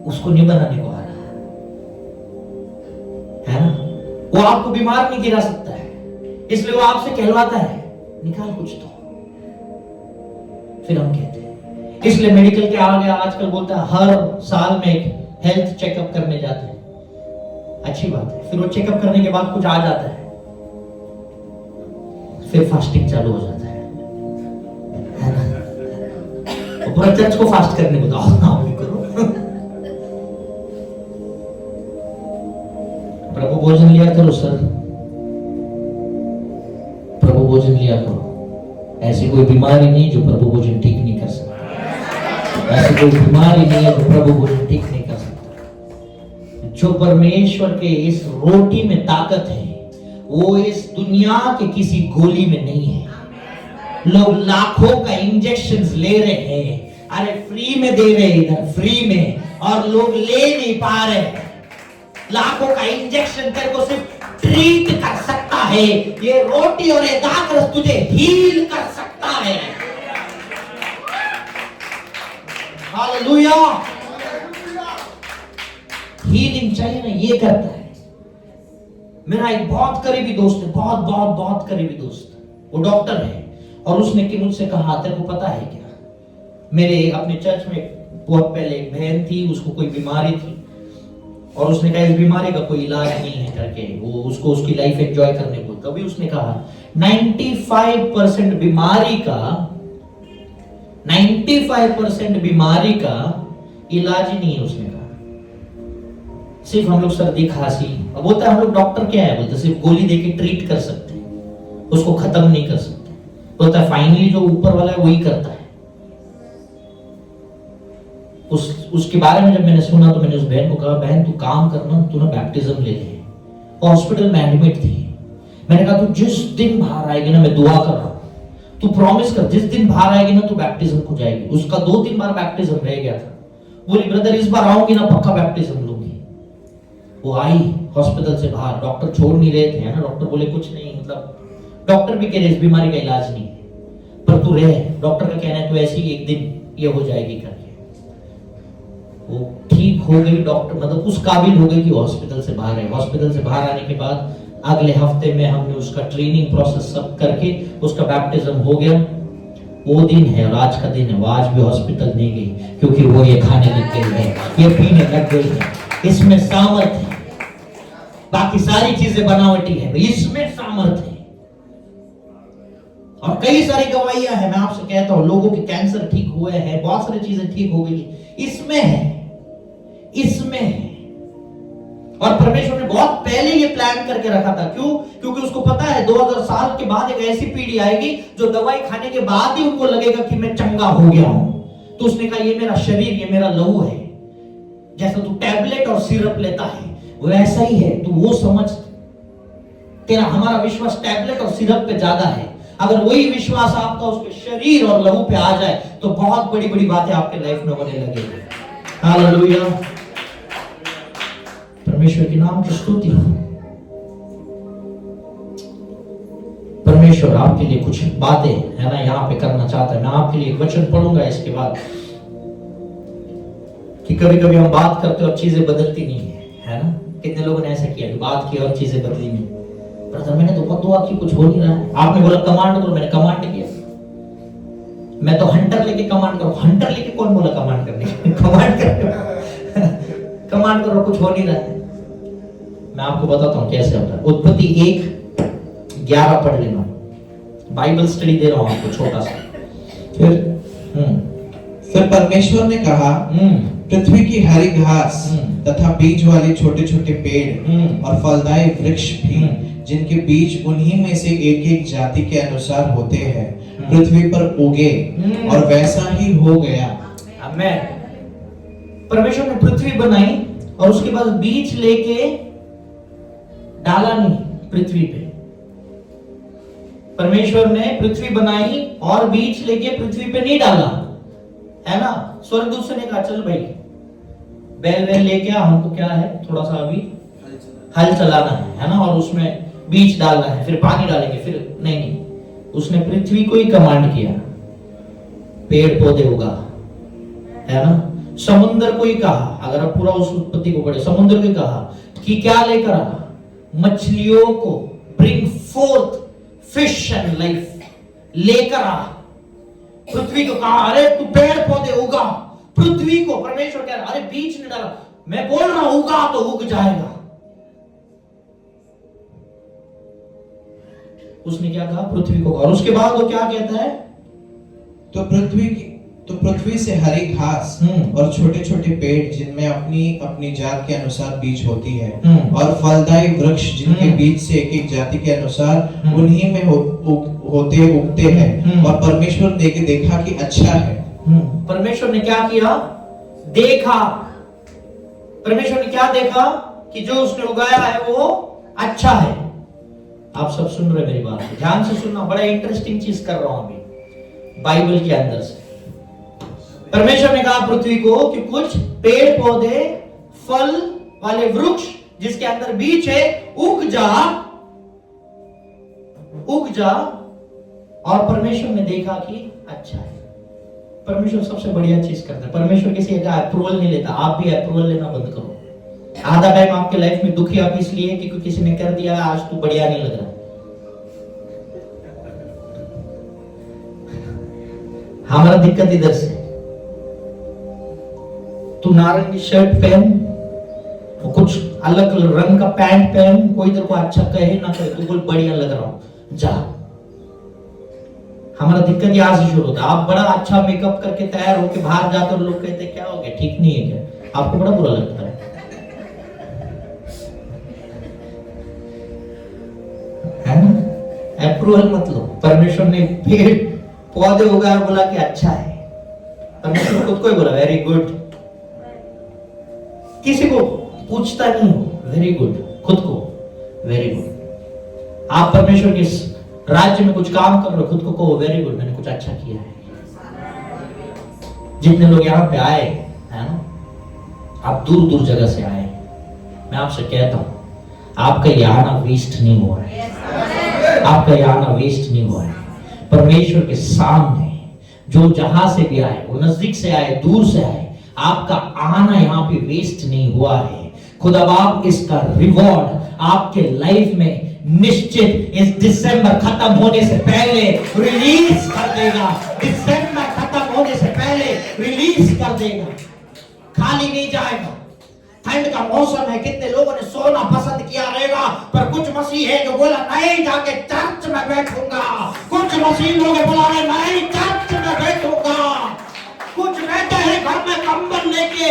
उसको नहीं बनाने को आ रहा है ना। वो आपको बीमार नहीं गिरा सकता है, इसलिए वो आपसे कहलवाता है निकाल कुछ तो, फिर हम कहते हैं। इसलिए मेडिकल के आगे आजकल बोलता है हर साल में एक हेल्थ चेकअप करने जाते हैं, अच्छी बात है। फिर वो चेकअप करने के बाद कुछ आ जाता है, फिर फास्टिंग चालू हो जाता है ना? तो पूरा चर्च को फास्ट करने बताओ, आप भी करो। प्रभु भोजन लिया करो सर, प्रभु भोजन लिया करो। ऐसी कोई बीमारी नहीं जो प्रभु भोजन ठीक नहीं कर सकता, ऐसी कोई बीमारी नहीं है जो प्रभु भोजन ठीक नहीं कर सकता। जो परमेश्वर के इस रोटी में ताकत है वो इस दुनिया के किसी गोली में नहीं है। लोग लाखों का इंजेक्शंस ले रहे हैं, अरे फ्री में दे रहे हैं इधर फ्री में, और लोग ले नहीं पा रहे। लाखों का इंजेक्शन तेरे को सिर्फ ट्रीट कर सकता है, ये रोटी और ये दाखरस तुझे हील कर सकता है। हालेलुया। हीलिंग चाहिए ना, ये करता है। मेरा एक बहुत करीबी दोस्त है, बहुत बहुत बहुत करीबी दोस्त, वो डॉक्टर है, और उसने कि मुझसे कहा तेरे को पता है क्या, मेरे अपने चर्च में बहुत पहले एक बहन थी, उसको कोई बीमारी थी, और उसने कहा इस बीमारी का कोई इलाज नहीं है करके, वो उसको उसकी लाइफ एंजॉय करने को। तभी उसने कहा 95% बीमारी का इलाज ही नहीं है। उसने कहा सिर्फ हम लोग सर्दी खांसी, अब बोलता है हम लोग डॉक्टर क्या है, बोलते सिर्फ गोली देके ट्रीट कर सकते हैं, उसको खत्म नहीं कर सकते। बोलता है फाइनली जो ऊपर वाला है वही करता है। उसके बारे में जब मैंने सुना तो मैंने उस बहन को कहा बहन तू काम करना, तू ना बैप्टिज्म ले ले। हॉस्पिटल में एडमिट थी। मैंने कहा तू जिस दिन बाहर आएगी ना, मैं दुआ कर रहा हूँ, तू प्रॉमिस कर जिस दिन बाहर आएगी ना तू बैप्टिज्म को जाएगी। उसका 2-3 बार बैप्टिज्म रह गया था। बोली ब्रदर इस बार आऊंगी ना पक्का बैप्टिज्म लूंगी। वो आई हॉस्पिटल से बाहर, डॉक्टर छोड़ नहीं रहे थे, है ना। डॉक्टर बोले कुछ नहीं, मतलब डॉक्टर भी कह रहे इस बीमारी का इलाज नहीं है, पर तू रहे। डॉक्टर का कहना है तू ऐसी एक दिन ये हो जाएगी करके। वो ठीक हो गई, डॉक्टर मतलब उस काबिल हो गई कि हॉस्पिटल से बाहर है। हॉस्पिटल से बाहर आने के बाद अगले हफ्ते में हमने उसका ट्रेनिंग प्रोसेस सब करके उसका बैप्टिज्म हो गया। वो दिन है और आज का दिन है। वो आज भी हॉस्पिटल नहीं गई, क्योंकि वो ये खाने लग गई है, ये पीने लग गई है। इसमें सामर्थ है। बाकी सारी चीजें बनावटी है, इसमें सामर्थ है। और कई सारी गवाहियां हैं, मैं आपसे कहता हूं, लोगों के कैंसर ठीक हुए हैं, बहुत सारी चीजें ठीक हो गई, इसमें है, इसमें है। और परमेश्वर ने बहुत पहले ये प्लान करके रखा था। क्यों? क्योंकि उसको पता है 2000 साल के बाद एक ऐसी पीढ़ी आएगी जो दवाई खाने के बाद ही उनको लगेगा कि मैं चंगा हो गया हूं। तो उसने कहा ये मेरा शरीर, ये मेरा लहू है। जैसा तू टैबलेट और सिरप लेता है वैसा ही है, तू वो समझ। तेरा हमारा विश्वास टैबलेट और सिरप पे ज्यादा है। अगर वही विश्वास आपका उसके शरीर और लहू पे आ जाए तो बहुत बड़ी बड़ी बातें आपके लाइफ में होने लगेगी। हालेलुया, परमेश्वर के नाम की स्तुति हो। परमेश्वर आपके लिए कुछ बातें है ना यहाँ पे करना चाहता है। मैं आपके लिए एक वचन पढ़ूंगा इसके बाद, कि कभी कभी हम बात करते और चीजें बदलती नहीं है ना। कितने लोगों ने ऐसा किया कि बात की और चीजें बदली नहीं। ब्रदर मैंने तो बहुत दुआ की, कुछ हो नहीं रहा है। आपने बोला कमांड करो, मैंने कमांड किया। मैं तो हंटर लेके कमांड करो, हंटर लेके कौन बोला कमांड करने? कमांड करो, कमांड करो, कुछ हो नहीं रहा है। मैं आपको बताता हूँ कैसे होता है। उत्पत्ति 1:11 पढ़ लेना, बाइबल स्टडी दे रहा हूँ आपको छोटा सा। फिर परमेश्वर ने कहा, पृथ्वी की हरी घास तथा बीज वाले छोटे छोटे पेड़ और फलदायी वृक्ष भी, जिनके बीज उन्हीं में से एक एक जाति के अनुसार होते हैं, पृथ्वी पर उगे, और वैसा ही हो गया। आमीन। परमेश्वर ने पृथ्वी बनाई और उसके बाद बीज लेके डाला नहीं पृथ्वी पे। परमेश्वर ने पृथ्वी बनाई और बीज लेके पृथ्वी पे नहीं डाला, है ना। स्वर्गदूत से ने कहा चल भाई बैल वैल लेके आ, हमको क्या है थोड़ा सा अभी हल चलाना है ना, और उसमें बीज डालना है, फिर पानी डालेंगे, फिर नहीं, उसने पृथ्वी को ही कमांड किया, पेड़ पौधे उगा, है ना। समुद्र को ही कहा, अगर आप पूरा उस उत्पत्ति को पढ़े, समुद्र को ही कहा कि क्या लेकर आ, मछलियों को, bring fourth fish and life, लेकर आ। पृथ्वी को कहा अरे तू पेड़ पौधे उगा। पृथ्वी को परमेश्वर कह रहा अरे बीज नहीं डाला, मैं बोल रहा हूं उगा तो उग जाएगा। उसने क्या कहा? पृथ्वी को। और उसके बाद वो क्या कहता है? तो पृथ्वी से हरी घास और छोटे छोटे पेड़, जिनमें अपनी अपनी जात के अनुसार बीज होती है, और फलदायी वृक्ष, जिनके बीज से एक एक जाति के अनुसार उन्हीं में उगते हैं। और परमेश्वर ने देखा कि अच्छा है। परमेश्वर ने क्या किया? देखा। परमेश्वर ने क्या देखा? कि जो उसने उगाया है वो अच्छा है। आप सब सुन रहे मेरी बात, ध्यान से सुनना, बड़ा इंटरेस्टिंग चीज कर रहा हूं अभी बाइबल के अंदर से। परमेश्वर ने कहा पृथ्वी को कि कुछ पेड़ पौधे, फल वाले वृक्ष जिसके अंदर बीज है, उग जा, उग जा। और परमेश्वर ने देखा कि अच्छा है। परमेश्वर सबसे बढ़िया चीज करता है। परमेश्वर किसी का अप्रूवल नहीं लेता। आप भी अप्रूवल लेना बंद करो। आधा टाइम आपके लाइफ में दुखी आप इसलिए क्योंकि किसी ने कर दिया, आज तू बढ़िया नहीं लग रहा। हमारा दिक्कत इधर से, तू नारंगी शर्ट पहन, कुछ अलग रंग का पैंट पहन, कोई तेरे को अच्छा कहे ना कहे, तू बोल बढ़िया लग रहा हूं, जा। हमारा दिक्कत यहां से शुरू होता है। आप बड़ा अच्छा मेकअप करके तैयार होके बाहर जाते और लोग कहते क्या हो गया, ठीक नहीं है क्या? आपको बड़ा बुरा लगता है ना। अप्रूवल मत लो। परमेश्वर ने पेड़ पौधे उगाए और बोला कि अच्छा है। परमेश्वर खुद को ही बोला वेरी गुड। किसी को पूछता नहीं हो, वेरी गुड, खुद को वेरी गुड। आप परमेश्वर के राज्य में कुछ काम कर रहे हो, खुद को कहो वेरी गुड, मैंने कुछ अच्छा किया है। जितने लोग यहाँ पे आए है ना, आप दूर दूर जगह से आए, मैं आपसे कहता हूं आपका ये आना वेस्ट नहीं हुआ है। आपका ये आना वेस्ट नहीं हुआ है। परमेश्वर के सामने जो जहां से भी आए, वो नजदीक से आए, दूर से आए, आपका आना यहाँ पे वेस्ट नहीं हुआ है। खुदा बाप इसका रिवॉर्ड आपके लाइफ में निश्चित इस दिसंबर खत्म होने से पहले रिलीज कर देगा। दिसंबर खत्म होने से पहले रिलीज कर देगा। खाली नहीं जाएगा। ठंड का मौसम है, कितने लोगों ने सोना पसंद किया रहेगा, पर कुछ मसीह है जो बोला नहीं जाके चर्च में बैठूंगा। कुछ मसीह लोग बोला नहीं चर्च में बैठूंगा। कुछ बैठे हैं घर में कंबल लेके,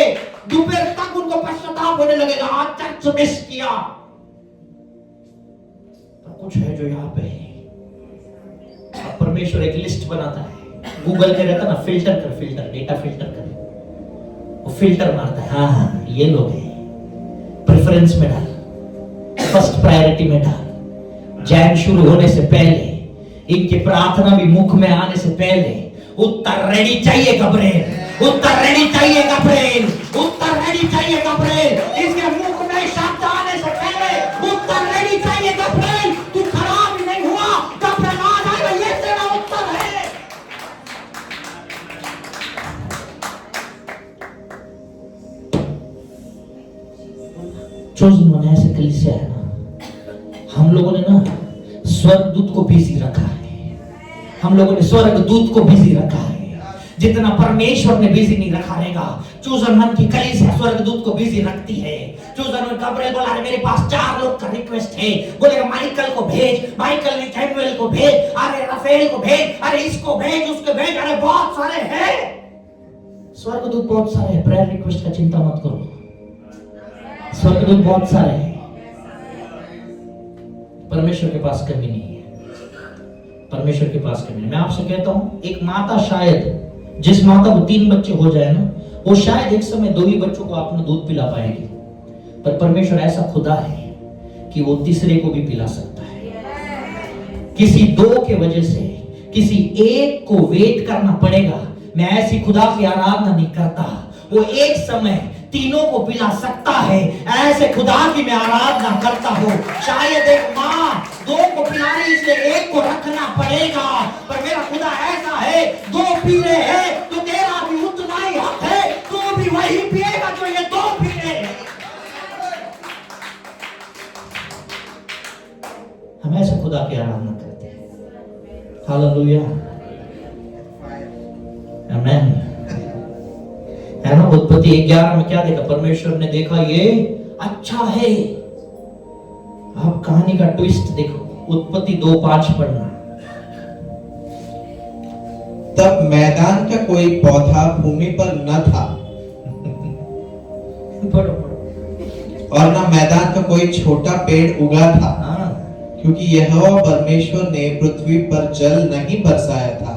दोपहर तक उनको पश्चाताप होने लगेगा आज चर्च मिस किया। पर कुछ है जो यहाँ पे है। परमेश्वर एक लिस्ट बनाता है, गूगल के रहता ना फिल्टर कर, डेटा फिल्टर कर, वो फिल्टर मारता है। हाँ ये लोग हैं, प्रेफरेंस में डाल, फर्स्ट प्रायोरिटी में डाल। जैन शुरू होने से पहले, इनकी प्रार्थना भी मुख में आने से पहले उत्तर रेडी चाहिए गब्रिएल, उत्तर रेडी चाहिए गब्रिएल, उत्तर रेडी चाहिए गब्रिएल। इसके मुख में शब्द आने से पहले उत्तर रेडी चाहिए गब्रिएल। तू खराब नहीं हुआ, गब्रिएल आ जाएगा, ये तेरा उत्तर है। चोजन वन ऐसे कलीसिया है ना, हम लोगों ने ना स्वर्गदूत को बिजी रखा है, हम लोगों ने स्वर्गदूत को बिजी रखा है, जितना परमेश्वर ने बिजी नहीं रखा रहेगा। चोजन वन की कलीसिया स्वर्गदूत को बिजी रखती है। चोजन वन गब्रिएल बोला मेरे पास 4 लोग का रिक्वेस्ट है, बोलेगा माइकल को भेज, माइकल ने सैमुएल को भेज, अरे राफेल को भेज, अरे इसको भेज, उसको भेज, अरे बहुत सारे हैं स्वर्गदूत, बहुत सारे हैं। प्रेयर रिक्वेस्ट का चिंता मत करो, स्वर्गदूत बहुत सारे हैं। परमेश्वर के पास कमी नहीं है, परमेश्वर के पास कमी नहीं। मैं आपसे कहता हूं, एक माता शायद, जिस माता को 3 बच्चे हो जाए ना, वो शायद एक समय 2 ही बच्चों को अपना दूध पिला पाएगी, पर परमेश्वर ऐसा खुदा है कि वो तीसरे को भी पिला सकता है। किसी 2 के वजह से किसी एक को वेट करना पड़ेगा। मैं ऐसी खुदा की आराधना नहीं करता, वो एक समय तीनों को पिला सकता है, ऐसे खुदा की मैं आराधना करता हूँ। शायद एक माँ 2 को पिला रही, इसलिए एक को रखना पड़ेगा, पर मेरा खुदा ऐसा है 2 पी रहे हैं तो तेरा भी उतना ही हक है, तू भी वही पिएगा जो ये 2 पी रहे हैं। हम ऐसे खुदा की आराधना करते हैं। हालेलुया, आमेन। है ना, उत्पत्ति 11 में क्या देखा? परमेश्वर ने देखा ये अच्छा है। आप कहानी का ट्विस्ट देखो, उत्पत्ति 2:5 पढ़ना। तब मैदान का कोई पौधा भूमि पर न था और न मैदान का कोई छोटा पेड़ उगा था, क्योंकि यहोवा परमेश्वर ने पृथ्वी पर जल नहीं बरसाया था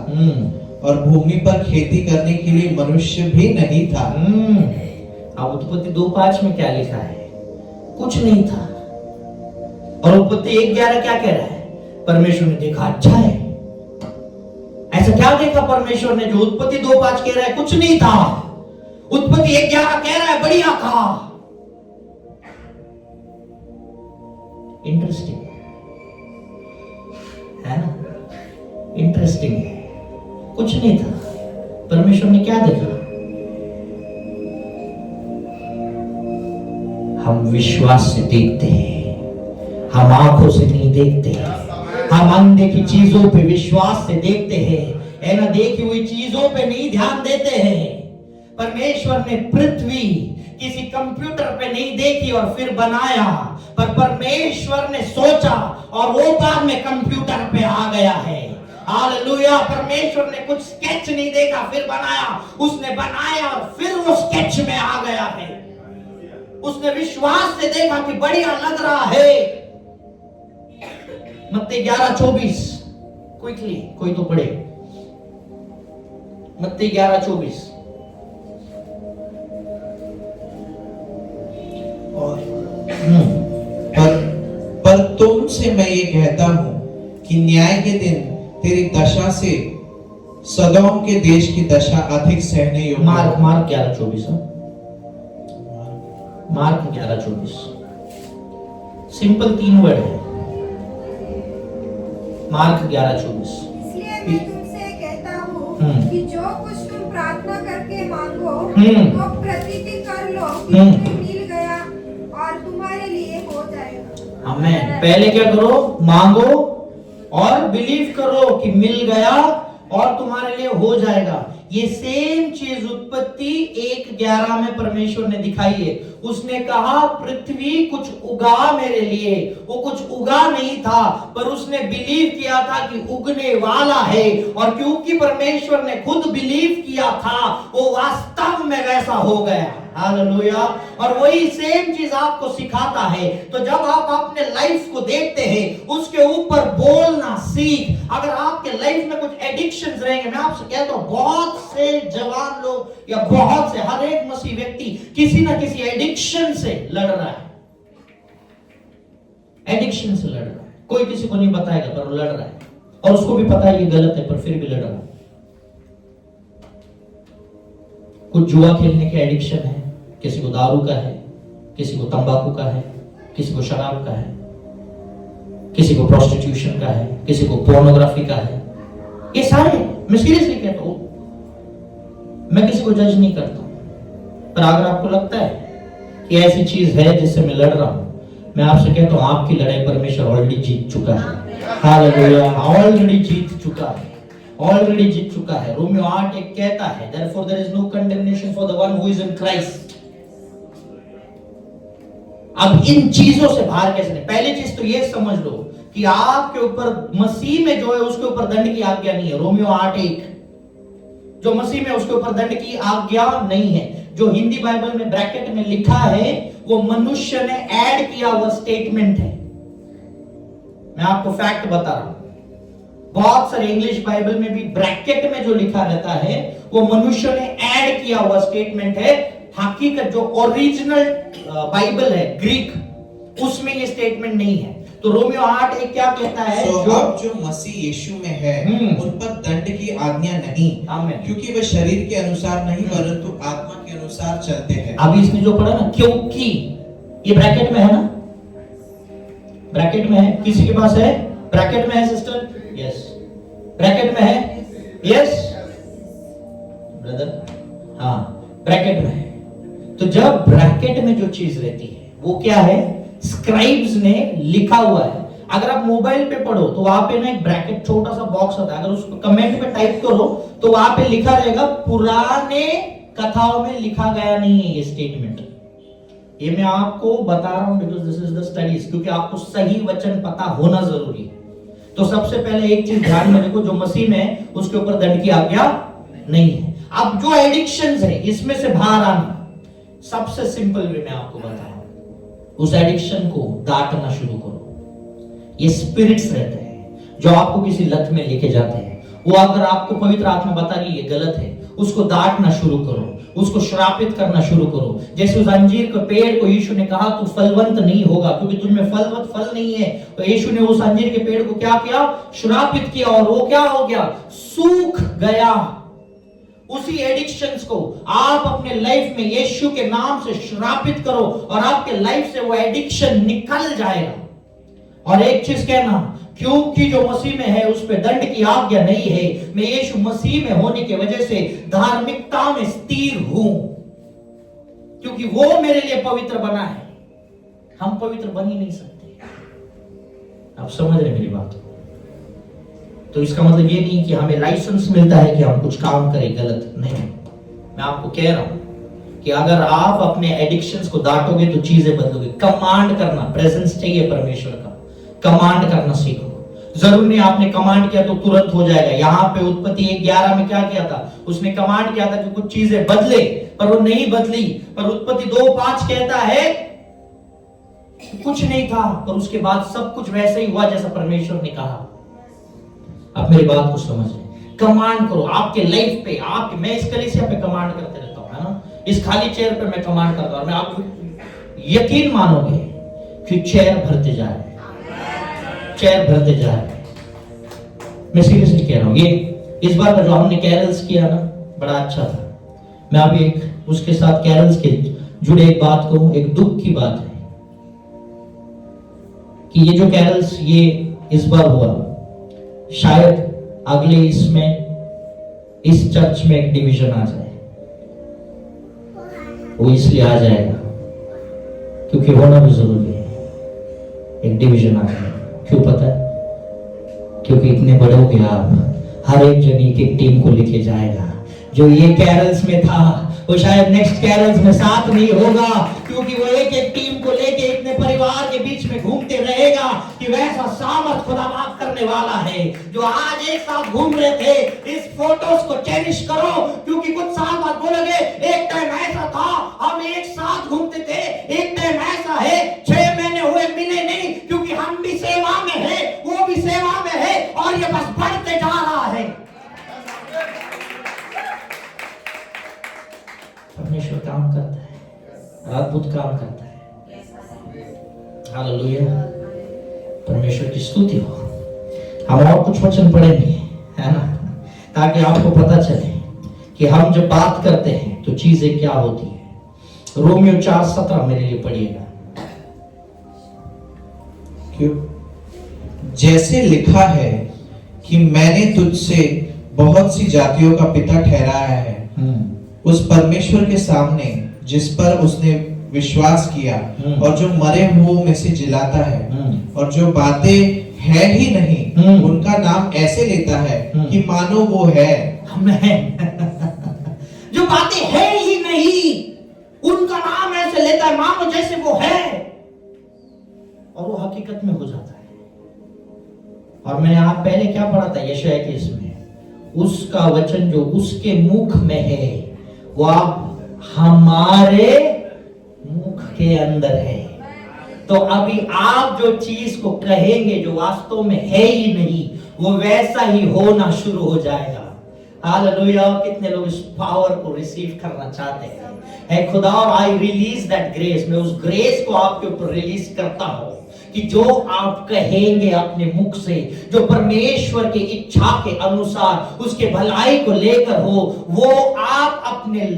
और भूमि पर खेती करने के लिए मनुष्य भी नहीं था। अब उत्पत्ति 2:5 में क्या लिखा है? कुछ नहीं था। और उत्पत्ति 1:11 क्या कह रहा है? परमेश्वर ने देखा अच्छा है। ऐसा क्या देखा परमेश्वर ने जो उत्पत्ति 2:5 कह रहा है कुछ नहीं था? उत्पत्ति 1:11 कह रहा है बढ़िया था। इंटरेस्टिंग है ना, इंटरेस्टिंग है। कुछ नहीं था, परमेश्वर ने क्या देखा? हम विश्वास से देखते हैं, हम आंखों से नहीं देखते। हम अनदेखी चीजों पे विश्वास से देखते हैं, है ना, देखी हुई चीजों पे नहीं ध्यान देते हैं। परमेश्वर ने पृथ्वी किसी कंप्यूटर पे नहीं देखी और फिर बनाया, पर परमेश्वर ने सोचा और वो बाद में कंप्यूटर पे आ गया है। हालेलुया। परमेश्वर ने कुछ स्केच नहीं देखा फिर बनाया, उसने बनाया और फिर वो स्केच में आ गया है। उसने विश्वास से देखा कि बढ़िया लग रहा है। मत्ती 11:24 क्विकली कोई तो पढ़े। मत्ती 11:24। पर तुमसे मैं ये कहता हूं कि न्याय के दिन तेरी दशा से सदोम के देश की दशा अधिक सहने योग्य। मार्क 11:24। मार्क 11:24 सिंपल 3 वर्ड है। मार्क 11:24। इसलिए मैं तुमसे कहता हूँ कि जो कुछ तुम प्रार्थना करके मांगो तो प्रतीति कर लो कि तुम्हें मिल गया और तुम्हारे लिए हो जाएगा। आमीन। पहले क्या करो? मांगो और बिलीव करो कि मिल गया और तुम्हारे लिए हो जाएगा। ये सेम चीज उत्पत्ति 1:11 में परमेश्वर ने दिखाई है। उसने कहा पृथ्वी कुछ उगा मेरे लिए, वो कुछ उगा नहीं था, पर उसने बिलीव किया था कि उगने वाला है, और क्योंकि परमेश्वर ने खुद बिलीव किया था, वो वास्तव में वैसा हो गया। हालेलुया। और वही सेम चीज आपको सिखाता है। तो जब आप अपने लाइफ को देखते हैं, उसके ऊपर बोलना सीख। अगर आपके लाइफ में कुछ एडिक्शंस रहेंगे, मैं आपसे कहता हूं, बहुत से जवान लोग या बहुत से हर एक मसीह व्यक्ति किसी ना किसी एडिक्शन से लड़ रहा है। एडिक्शन से लड़ रहा है। कोई किसी को नहीं बताएगा, पर वो लड़ रहा है, और उसको भी पता है ये गलत है, पर फिर भी लड़ रहा है। कुछ जुआ खेलने के एडिक्शन है, किसी को दारू का है, किसी को तंबाकू का है, किसी को शराब का है, किसी को प्रोस्टिट्यूशन का है, किसी को पोर्नोग्राफी का है। ये सारे, मैं सीरियसली कहता हूं, मैं किसी को जज नहीं करता, पर अगर आपको लगता है कि ऐसी चीज है जिससे मैं लड़ रहा हूं, मैं आपसे कहता हूं, आपकी लड़ाई परमेश्वर ऑलरेडी जीत चुका है। हालेलुया। ऑलरेडी जीत चुका है, ऑलरेडी जीत चुका है। रोमियो 8:1 कहता है, therefore there is no condemnation for the one who is in Christ। अब इन चीजों से बाहर कैसे नहीं? पहली चीज तो ये समझ लो कि आपके ऊपर मसीह में जो है उसके ऊपर दंड की आज्ञा नहीं है। रोमियो 8:1, जो मसीह में उसके ऊपर दंड की आज्ञा नहीं है। जो हिंदी बाइबल में ब्रैकेट में लिखा है, वो मनुष्य ने ऐड किया हुआ स्टेटमेंट है। मैं आपको फैक्ट बता रहा हूं, बहुत सारे इंग्लिश बाइबल में भी ब्रैकेट में जो लिखा रहता है, वो मनुष्य ने ऐड किया हुआ स्टेटमेंट है। हकीकत जो ओरिजिनल बाइबल है ग्रीक, उसमें ये स्टेटमेंट नहीं है। तो रोमियो 8:1 क्या कहता है? अब जो मसीह यीशु में है, उन पर दंड की आज्ञा नहीं, क्योंकि वे शरीर के अनुसार नहीं परंतु आत्मा के अनुसार चलते हैं। अभी इसने जो पढ़ा ना, क्योंकि, ये ब्रैकेट में है ना, ब्रैकेट में है। किसी के पास है? ब्रैकेट में है सिस्टर? यस। ब्रैकेट में है? Yes brother? हाँ, ब्रैकेट में है। तो जब ब्रैकेट में जो चीज रहती है, वो क्या है? स्क्राइब्स ने लिखा हुआ है। अगर आप मोबाइल पे पढ़ो तो वहां पे ना एक ब्रैकेट छोटा सा बॉक्स होता है, अगर उसको कमेंट पे टाइप करो तो वहां पे लिखा रहेगा पुराने कथाओं में लिखा गया नहीं है ये स्टेटमेंट। ये मैं आपको बता रहा हूं because this is the studies, क्योंकि आपको सही वचन पता होना जरूरी है। तो सबसे पहले एक चीज ध्यान में रखो, जो मसीह में है उसके ऊपर दंड की आज्ञा नहीं है। अब जो एडिक्शंस है, इसमें से बाहर आना सबसे सिंपल वे मैं आपको बता रहा हूं, उस एडिक्शन को दाटना शुरू करो। ये स्पिरिट्स रहते हैं जो आपको किसी लत में लेके जाते हैं। वो अगर आपको पवित्र आत्मा बता रही है गलत है, उसको दाटना शुरू करो, उसको श्रापित करना शुरू करो। जैसे उस अंजीर के पेड़ को यीशु ने कहा तू फलवंत नहीं होगा क्योंकि तुझमें फलवंत फल नहीं है, तो यीशु ने उस अंजीर के पेड़ को क्या किया? श्रापित किया, और वो क्या हो गया? सूख गया। उसी एडिक्शंस को आप अपने लाइफ में यीशु के नाम से श्रापित करो और आपके लाइफ से वो एडिक्शन निकल जाएगा। और एक चीज कहना, क्योंकि जो मसीह में है उस पे दंड की आज्ञा नहीं है। मैं यीशु मसीह में होने की वजह से धार्मिकता में स्थिर हूं, क्योंकि वो मेरे लिए पवित्र बना है। हम पवित्र बन ही नहीं सकते। आप समझ रहे मेरी बात? तो इसका मतलब ये नहीं कि हमें लाइसेंस मिलता है कि हम कुछ काम करें गलत, नहीं। मैं आपको कह रहा हूं कि अगर आप अपने एडिक्शंस को दाटोगे तो चीजें बदलोगे। कमांड करना, प्रेजेंस चाहिए परमेश्वर का, कमांड करना सीखो। जरूर नहीं आपने कमांड किया तो तुरंत हो जाएगा। यहाँ पे उत्पत्ति 1:11 में क्या किया था? उसने कमांड किया था कि कुछ चीजें बदले, पर वो नहीं बदली। पर उत्पत्ति 2:5 कहता है कुछ नहीं था, पर उसके बाद सब कुछ वैसे ही हुआ जैसा परमेश्वर ने कहा। आप मेरी बात को समझ रहे? कमांड करो आपके लाइफ पे। आपके, मैं इस कलीसिया पे कमांड करते रहता हूं, है ना? इस खाली चेयर पे मैं कमांड करता हूं, मैं आपको यकीन मानोगे कि चेयर भरते जाए, चेयर भरते जाए। मैं सीरियसली कह रहा हूं। ये इस बार का जो हमने कैरल्स किया ना, बड़ा अच्छा था। मैं अभी एक उसके साथ कैरल्स के जुड़े एक बात को, एक दुख की बात है कि ये जो कैरल्स ये इस बार हुआ, शायद अगले इसमें इस चर्च में एक डिवीजन आ जाए। वो इसलिए आ जाएगा क्योंकि होना भी जरूरी है, एक डिवीजन आ जाए। क्यों पता है? क्योंकि इतने बड़े हो गए आप, हर एक जन एक एक टीम को लेके जाएगा। जो ये कैरल्स में था वो शायद नेक्स्ट कैरल्स में साथ नहीं होगा, क्योंकि वो एक एक टीम को लेके इतने परिवार के बीच में घूमते रहेगा कि वैसा सामर्थ खुदा माफ करने वाला है। जो आज एक साथ घूम रहे थे, इस फोटोज को चेरिश करो, क्योंकि कुछ साल बाद बोलोगे एक टाइम ऐसा था, हम एक साथ घूमते थे, एक टाइम ऐसा है 6 महीने हुए मिले नहीं, क्योंकि हम भी सेवा में है, वो भी सेवा में है, और ये बस बढ़ते जा रहा है। परमेश्वर काम करता है, अद्भुत काम करता है। हालेलुया, परमेश्वर की स्तुति हो। हम और कुछ वचन पढ़ेंगे, है ना, ताकि आपको पता चले कि हम जब बात करते हैं तो चीजें क्या होती है। रोमियो 4:17 मेरे लिए पढ़िएगा। क्यों? जैसे लिखा है कि मैंने तुझसे बहुत सी जातियों का पिता ठहराया है, उस परमेश्वर के सामने जिस पर उसने विश्वास किया और जो मरे हुओं में से जिलाता है और जो बातें है ही नहीं उनका नाम ऐसे लेता है कि मानो वो है। जो बातें है ही नहीं उनका नाम ऐसे लेता है मानो जैसे वो है, और वो हकीकत में हो जाता है। और मैंने आप पहले क्या पढ़ा था यशायाह के इसमें, उसका वचन जो उसके मुख में है वो आप हमारे मुख के अंदर है। तो अभी आप जो चीज को कहेंगे जो वास्तव में है ही नहीं, वो वैसा ही होना शुरू हो जाएगा। हालेलुया, कितने लोग इस पावर को रिसीव करना चाहते हैं? है खुदा, आई रिलीज दैट ग्रेस, मैं उस ग्रेस को आपके ऊपर रिलीज करता हूं कि जो आप कहेंगे अपने मुख से, जो परमेश्वर की इच्छा के अनुसार उसके भलाई को लेकर हो, वो आप अपने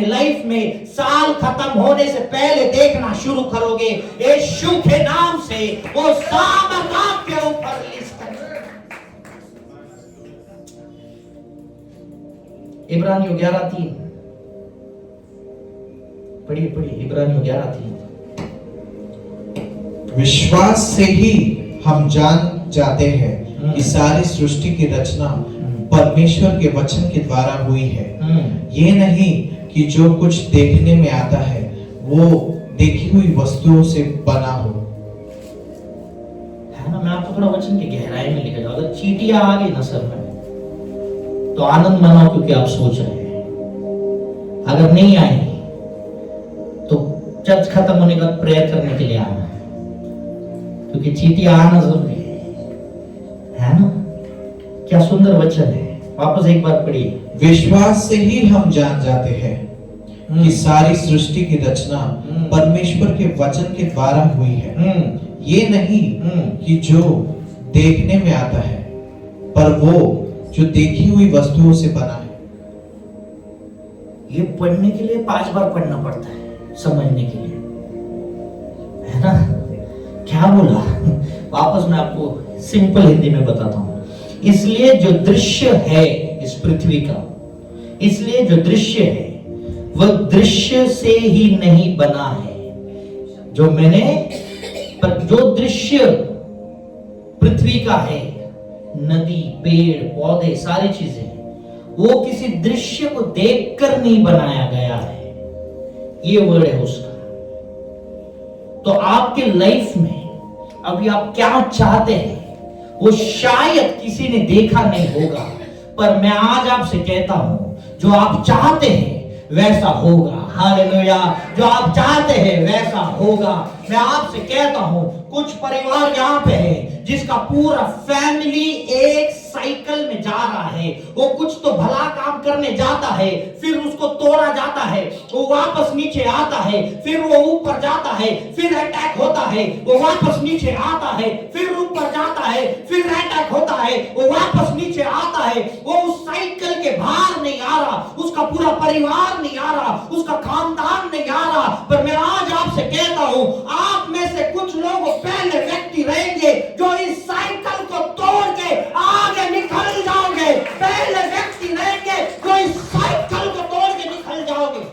लाइफ में साल खत्म होने से पहले देखना शुरू करोगे। यीशु के नाम से वो सामर्थ आपके ऊपर रिलीज करेगा। इब्रानियों 11:3 पढ़िए, इब्रानियों 11:3। विश्वास से ही हम जान जाते हैं कि सारी सृष्टि की रचना परमेश्वर के वचन के द्वारा हुई है, ये नहीं कि जो कुछ देखने में आता है वो देखी हुई वस्तुओं से बना हो। है ना, मैं आपको थोड़ा वचन की गहराई में लेकर जाऊं। अगर चींटियां आ गई ना सर में तो आनंद मनाओ, क्योंकि आप सोच रहे हैं। अगर नहीं आएंगी तो चर्च खत्म होने के बाद प्रेयर करने के लिए आना, क्योंकि चींटियां आना जरूरी है ना। क्या सुंदर वचन है, वापस एक बार पढ़िए। विश्वास से ही हम जान जाते हैं कि सारी सृष्टि की रचना परमेश्वर के वचन के द्वारा हुई है, ये नहीं कि जो देखने में आता है, पर वो जो देखी हुई वस्तुओं से बना है। ये पढ़ने के लिए 5 बार पढ़ना पड़ता है, समझने के लिए, है ना। क्या बोला? वापस मैं आपको सिंपल हिंदी में बताता हूं। इसलिए जो दृश्य है इस पृथ्वी का, इसलिए जो दृश्य है वह दृश्य से ही नहीं बना है। जो दृश्य पृथ्वी का है, नदी, पेड़, पौधे, सारी चीजें, वो किसी दृश्य को देखकर नहीं बनाया गया है। ये वर्ड है उसका। तो आपके लाइफ में अभी आप क्या चाहते हैं वो शायद किसी ने देखा नहीं होगा, पर मैं आज आपसे कहता हूं जो आप चाहते हैं वैसा होगा। हालेलुया, जो आप चाहते हैं वैसा होगा। मैं आपसे कहता हूं कुछ परिवार यहाँ पे है जिसका पूरा फैमिली एक साइकिल में जा रहा है। वो कुछ तो भला काम करने जाता है, फिर उसको तोड़ा जाता है, वो वापस नीचे आता है, फिर वो ऊपर जाता है, फिर अटैक होता है, वो वापस नीचे आता है, फिर ऊपर जाता है, फिर अटैक होता है, वो वापस नीचे आता है। वो उस साइकिल के बाहर नहीं आ रहा, उसका पूरा परिवार नहीं आ रहा, उसका खानदान नहीं आ रहा। पर मैं आज आपसे कहता हूं, आप में से कुछ लोग पहले व्यक्ति रहेंगे जो इस साइकिल को तोड़ के आगे निकल जाओगे। पहले व्यक्ति रहेंगे जो इस साइकिल को तोड़ के निकल जाओगे।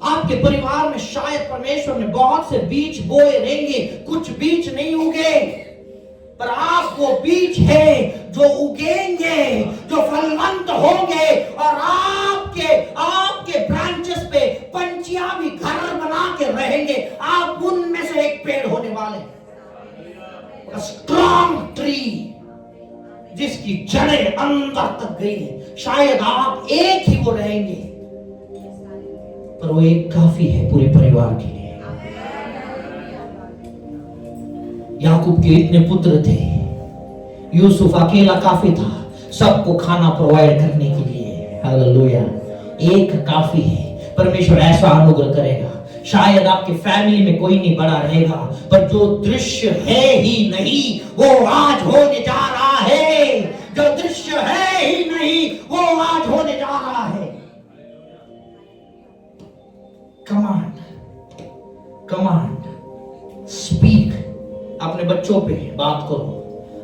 आपके परिवार में शायद परमेश्वर ने बहुत से बीज बोए रहेंगे, कुछ बीज नहीं उगे, पर आप वो बीज है जो उगेंगे, जो फलवंत होंगे और आपके ब्रांचेस पे पंछियां भी घर बना के रहेंगे। आप उनमें से एक पेड़ होने वाले, स्ट्रॉन्ग ट्री जिसकी जड़ें अंदर तक गई है। शायद आप एक ही वो रहेंगे, पर वो एक काफी है पूरे परिवार के लिए। याकूब के इतने पुत्र थे, यूसुफ अकेला काफी था सबको खाना प्रोवाइड करने के लिए। हालेलुया, एक काफी है। परमेश्वर ऐसा अनुग्रह करेगा, शायद आपके फैमिली में कोई नहीं बड़ा रहेगा, पर जो दृश्य है ही नहीं वो आज होने जा रहा है। जो दृश्य है ही नहीं वो आज होने जा रहा है। Command, speak. अपने बच्चों पे बात करो,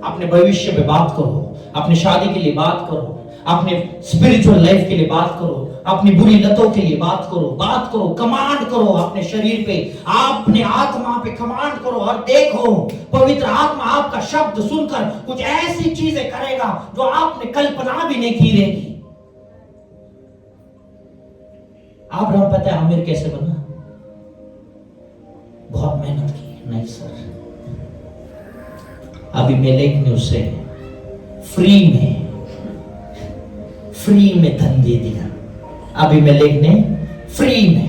अपने भविष्य पे बात करो, अपनी शादी के लिए बात करो, अपने स्पिरिचुअल लाइफ के लिए बात करो, अपनी बुरी लतों के लिए बात करो, कमांड करो अपने शरीर पे, अपने आत्मा पे कमांड करो। और देखो पवित्र आत्मा आपका शब्द सुनकर कुछ ऐसी चीजें करेगा जो आपने कल्पना भी नहीं की रहेगी। अब्राहम पता है अमीर कैसे बना? बहुत मेहनत की। नहीं सर, अबीमेलेक ने उसे फ्री में धन दे दिया। अबीमेलेक ने फ्री में।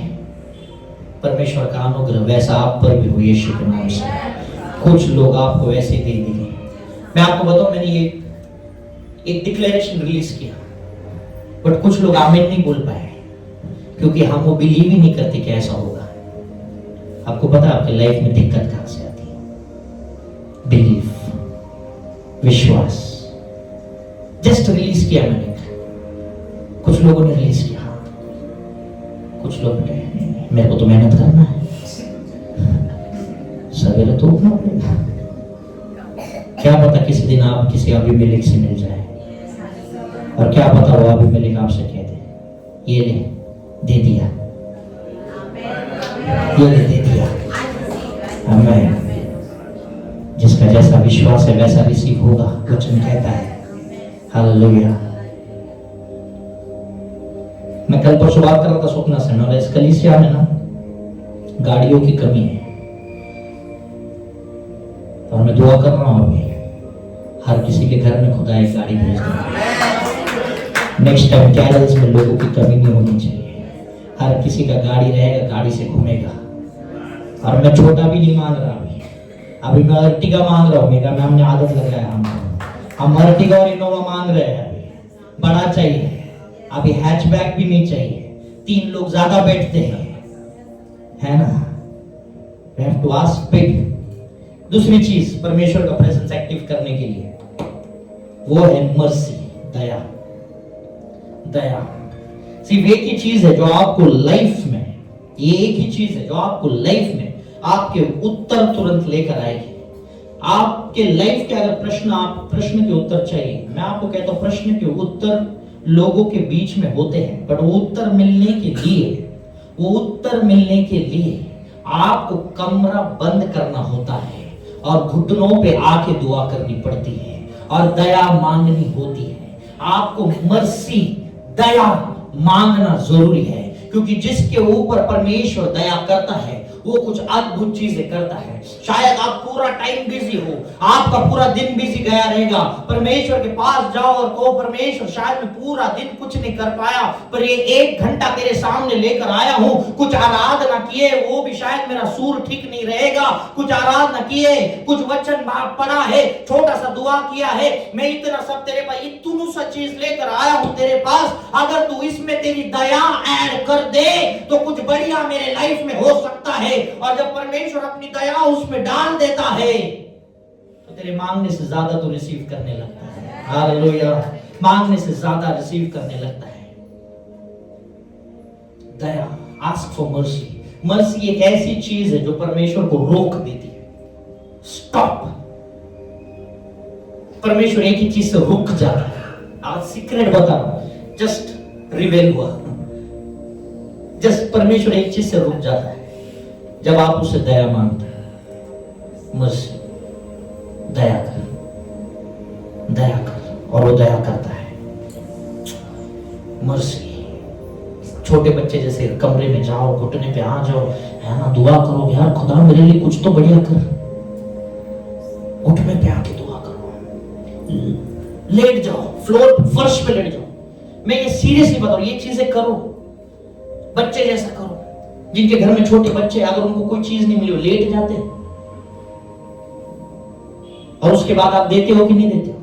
परमेश्वर का अनुग्रह वैसा आप पर भी हो यीशु के नाम से। कुछ लोग आपको वैसे दे देंगे। मैं आपको बताऊं, मैंने ये एक डिक्लेरेशन रिलीज किया, बट कुछ लोग आमीन नहीं बोल पाए क्योंकि हम वो बिलीव ही नहीं करते कि ऐसा होगा। आपको पता है आपकी लाइफ में दिक्कत कहां से आती है? बिलीव, विश्वास। जस्ट रिलीज किया मैंने, कुछ लोगों ने रिलीज किया, कुछ लोग कहे मेरे को तो मेहनत करना है, सवेरे तो उठना पड़ेगा। क्या पता किसी दिन आप किसी अबीमेलेक से मिल जाए, और क्या पता वो अबीमेलेक आपसे कह दे ये ले, दे दिया, ये ले, दे दिया। आमीन। जिसका जैसा विश्वास है वैसा रिसीव होगा, वचन कहता है। हालेलुया। मैं कल परसों बात कर रहा था स्वप्न से, ना इस कलीसिया में ना गाड़ियों की कमी है, तो मैं दुआ कर रहा हूं अभी हर किसी के घर में खुदा एक गाड़ी भेज दे। नेक्स्ट टाइम कैरल्स में लोगों की कमी नहीं होनी चाहिए। हर किसी का गाड़ी रहेगा, गाड़ी से घूमेगा। और मैं छोटा भी नहीं मांग रहा, अभी मैं अर्टिगा मांग रहा हूँ। मेरा में हमने आदत लगाया, हम अर्टिगा और इनोवा मांग रहे हैं। अभी बड़ा चाहिए, अभी हैचबैक भी नहीं चाहिए। 3 लोग ज्यादा बैठते हैं, है ना? We have to ask big। दूसरी चीज परमेश्वर का प्रेजेंस एक्टिव करने के लिए वो है मर्सी, दया। सिर्फ एक ही चीज है जो आपको लाइफ में, ये एक ही चीज है जो आपको लाइफ में आपके उत्तर तुरंत लेकर आएगी। आपके लाइफ के अगर प्रश्न के उत्तर चाहिए, मैं आपको कहता हूं प्रश्न के उत्तर लोगों के बीच में होते हैं, बट वो उत्तर मिलने के लिए आपको कमरा बंद करना होता है और घुटनों पे आके दुआ करनी पड़ती है और दया मांगनी होती है। आपको मर्सी, दया मांगना जरूरी है, क्योंकि जिसके ऊपर परमेश्वर दया करता है वो कुछ अद्भुत चीजें करता है। शायद आप पूरा टाइम बिजी हो, आपका पूरा दिन बिजी गया रहेगा, परमेश्वर के पास जाओ और कहो परमेश्वर शायद मैं पूरा दिन कुछ नहीं कर पाया, पर ये 1 घंटा तेरे सामने लेकर आया हूं, कुछ आराधना किए, वो भी शायद मेरा सूर ठीक नहीं रहेगा, कुछ आराधना किए, कुछ वचन पढ़ा है, छोटा सा दुआ किया है, मैं इतना सब तेरे पास इतनी सा चीज लेकर आया हूं तेरे पास, अगर तू इसमें तेरी दया ऐड कर दे तो कुछ बढ़िया मेरे लाइफ में हो सकता है। और जब परमेश्वर अपनी दया उसमें डाल देता है तो तेरे मांगने से ज्यादा तो रिसीव करने लगता है। हालेलुया। मांगने से ज्यादा रिसीव करने लगता है। दया, आस्क फॉर मर्सी। मर्सी एक ऐसी चीज है जो परमेश्वर को रोक देती है। स्टॉप। परमेश्वर एक ही चीज से रुक जाता है। आज सीक्रेट बता रहा हूं, जस्ट रिवेल हुआ, जस्ट परमेश्वर एक चीज से रुक जाता है जब आप उसे दया मांगते हैं। मर्सी, दया कर। दया कर, और वो दया करता है। मर्सी। छोटे बच्चे जैसे कमरे में जाओ, घुटने पे आ जाओ, है ना, दुआ करो, यार खुदा मेरे लिए कुछ तो बढ़िया कर। घुटने पे आके दुआ करो, लेट जाओ, फ्लोर फर्श पे लेट जाओ। मैं ये सीरियसली बता रहा हूं, ये चीजें करो, बच्चे जैसा करो। जिनके घर में छोटे बच्चे, अगर उनको कोई चीज नहीं मिली, वो लेट जाते, और उसके बाद आप देते हो कि नहीं देते हो?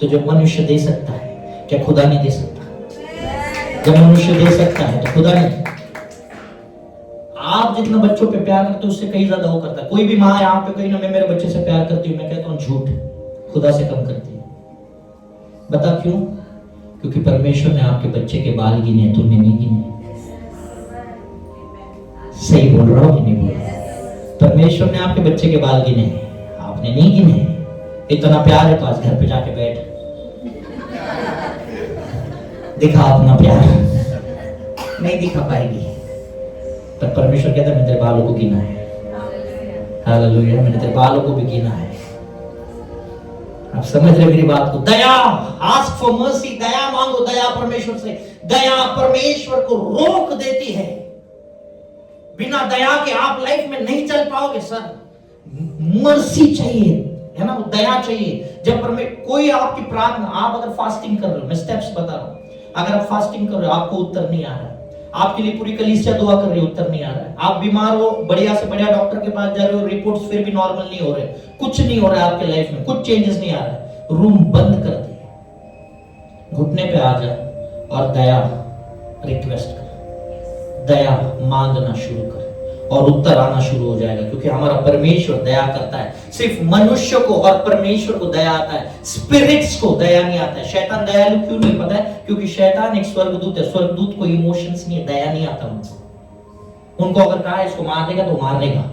तो जब मनुष्य दे सकता है, क्या खुदा नहीं दे सकता? जब मनुष्य दे सकता है तो खुदा नहीं? आप जितना बच्चों पे प्यार करते हो उससे कहीं ज्यादा वो करता है। कोई भी माँ यहाँ पे कहीं ना, मैं मेरे बच्चे से प्यार करती हूँ, मैं कहता हूँ झूठ, खुदा से कम करती है। बता क्यों? क्योंकि परमेश्वर ने आपके बच्चे के बाल गिने, तुमने नहीं गिने। सही बोल रहा हूँ कि नहीं बोल रहा? परमेश्वर ने आपके बच्चे के बाल गिने, आपने नहीं गिने। इतना प्यार है तो आज घर पे जाके बैठ, दिखा अपना प्यार। नहीं दिखा पाएगी, पर परमेश्वर कहता है मैंने तेरे बालों को गिना है। हालेलुया, मैंने तेरे बालों को भी गिना है। आप समझ रहे मेरी बात को? दया, आस्क फॉर मर्सी, दया मांगो, दया परमेश्वर से। दया परमेश्वर को रोक देती है। बिना दया के आप लाइफ में नहीं चल पाओगे सर। मर्सी चाहिए, है ना, दया चाहिए। जब कोई आपकी प्रार्थना, आप अगर फास्टिंग कर रहे हो, मैं स्टेप्स बता रहा हूं, अगर आप फास्टिंग कर रहे हो, आपको उत्तर नहीं आ रहा है, आपके लिए पूरी कलीसिया दुआ कर रही है, उत्तर नहीं आ रहा है, आप बीमार हो, बढ़िया से बढ़िया डॉक्टर के पास जा रहे हो, रिपोर्ट्स फिर भी नॉर्मल नहीं हो रहे, कुछ नहीं हो रहा है आपके लाइफ में, कुछ चेंजेस नहीं आ रहा है, रूम बंद कर दिए, घुटने पे आ जा और दया रिक्वेस्ट कर, दया मांगना शुरू कर, और उत्तर आना शुरू हो जाएगा। क्योंकि हमारा परमेश्वर दया करता है। सिर्फ मनुष्य को और परमेश्वर को दया आता है, स्पिरिट्स को दया नहीं आता है। शैतान दयालु क्यों नहीं पता है? क्योंकि शैतान एक स्वर्गदूत है। स्वर्गदूत को इमोशंस नहीं है, दया नहीं आता उनको अगर कहा है इसको मार देगा तो मार देगा,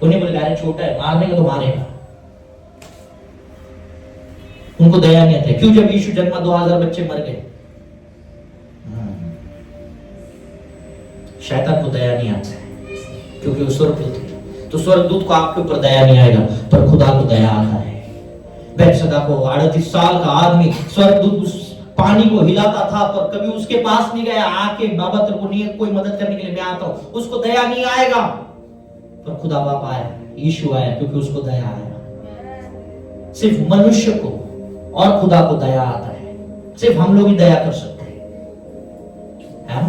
उन्हें बोलेगा अरे छोटा है, मार देगा तो मारेगा। उनको दया नहीं आता है। क्यों? जब यीशु जन्मा 2000 बच्चे मर गए। शैतान को दया नहीं आता है क्योंकि वो स्वर्गदूत है। तो स्वर्गदूत को आपके ऊपर दया नहीं आएगा, पर खुदा को दया आता है। बैतसैदा को 38 साल का आदमी, स्वर्गदूत उस पानी को हिलाता था, पर कभी उसके पास नहीं गया, आके बाबा तेरे को नहीं कोई मदद करने के लिए मैं आता हूं, उसको दया नहीं आएगा। पर खुदा बाप आया, यीशु आया, क्योंकि उसको दया आया। सिर्फ मनुष्य को और खुदा को दया आता है, सिर्फ हम लोग ही दया कर सकते हैं।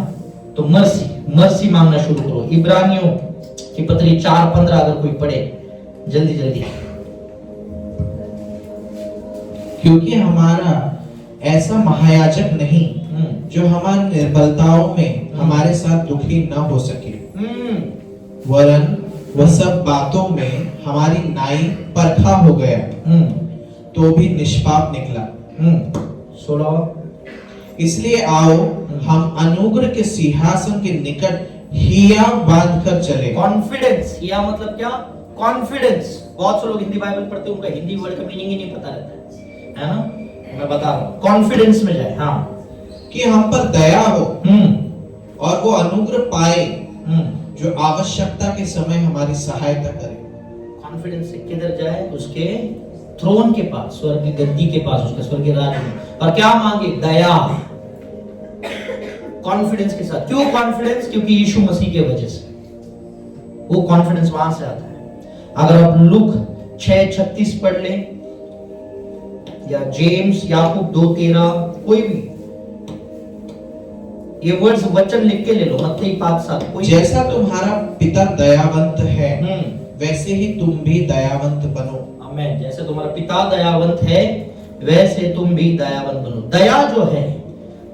तो मर्सी मांगना शुरू करो। इब्रानियों की पत्री 4:15 अगर कोई पढ़े जल्दी जल्दी। क्योंकि हमारा ऐसा महायाजक नहीं जो हमारी निर्बलताओं में हमारे साथ दुखी न हो सके, वरन वह सब बातों में हमारी नाई परखा हो गया, तो भी निष्पाप निकला। 16। इसलिए आओ हम अनुग्रह के सिंहासन के निकट हिया बांध कर चले। कॉन्फिडेंस, हिया मतलब क्या? कॉन्फिडेंस। बहुत से लोग हिंदी बाइबल पढ़ते हैं, उनका हिंदी वर्ड का मीनिंग ही नहीं पता रहता है ना, मैं बता रहा हूं। कॉन्फिडेंस में जाए, हाँ, कि हम पर दया हो और वो अनुग्रह पाए जो आवश्यकता के समय हमारी सहायता करे। कॉन्फिडेंस से किधर जाए? उसके थ्रोन के पास, स्वर्ग की गद्दी के पास, उसके स्वर्गीय राज्य में। और क्या मांगे? दया। कॉन्फिडेंस के साथ। क्यों कॉन्फिडेंस? क्योंकि यीशु मसीह की वजह से वो कॉन्फिडेंस वहां से आता है। अगर आप लूक 6:36 पढ़ ले, या जेम्स, याकूब 2:13, कोई भी ये वर्ड्स वचन लिख के ले लो, मत्ती 5:7। जैसा तुम्हारा पिता दयावंत है, वैसे ही तुम भी दयावंत बनो। आमीन। जैसे तुम्हारा पिता दयावंत है, वैसे तुम भी दयावंत बनो। दया जो है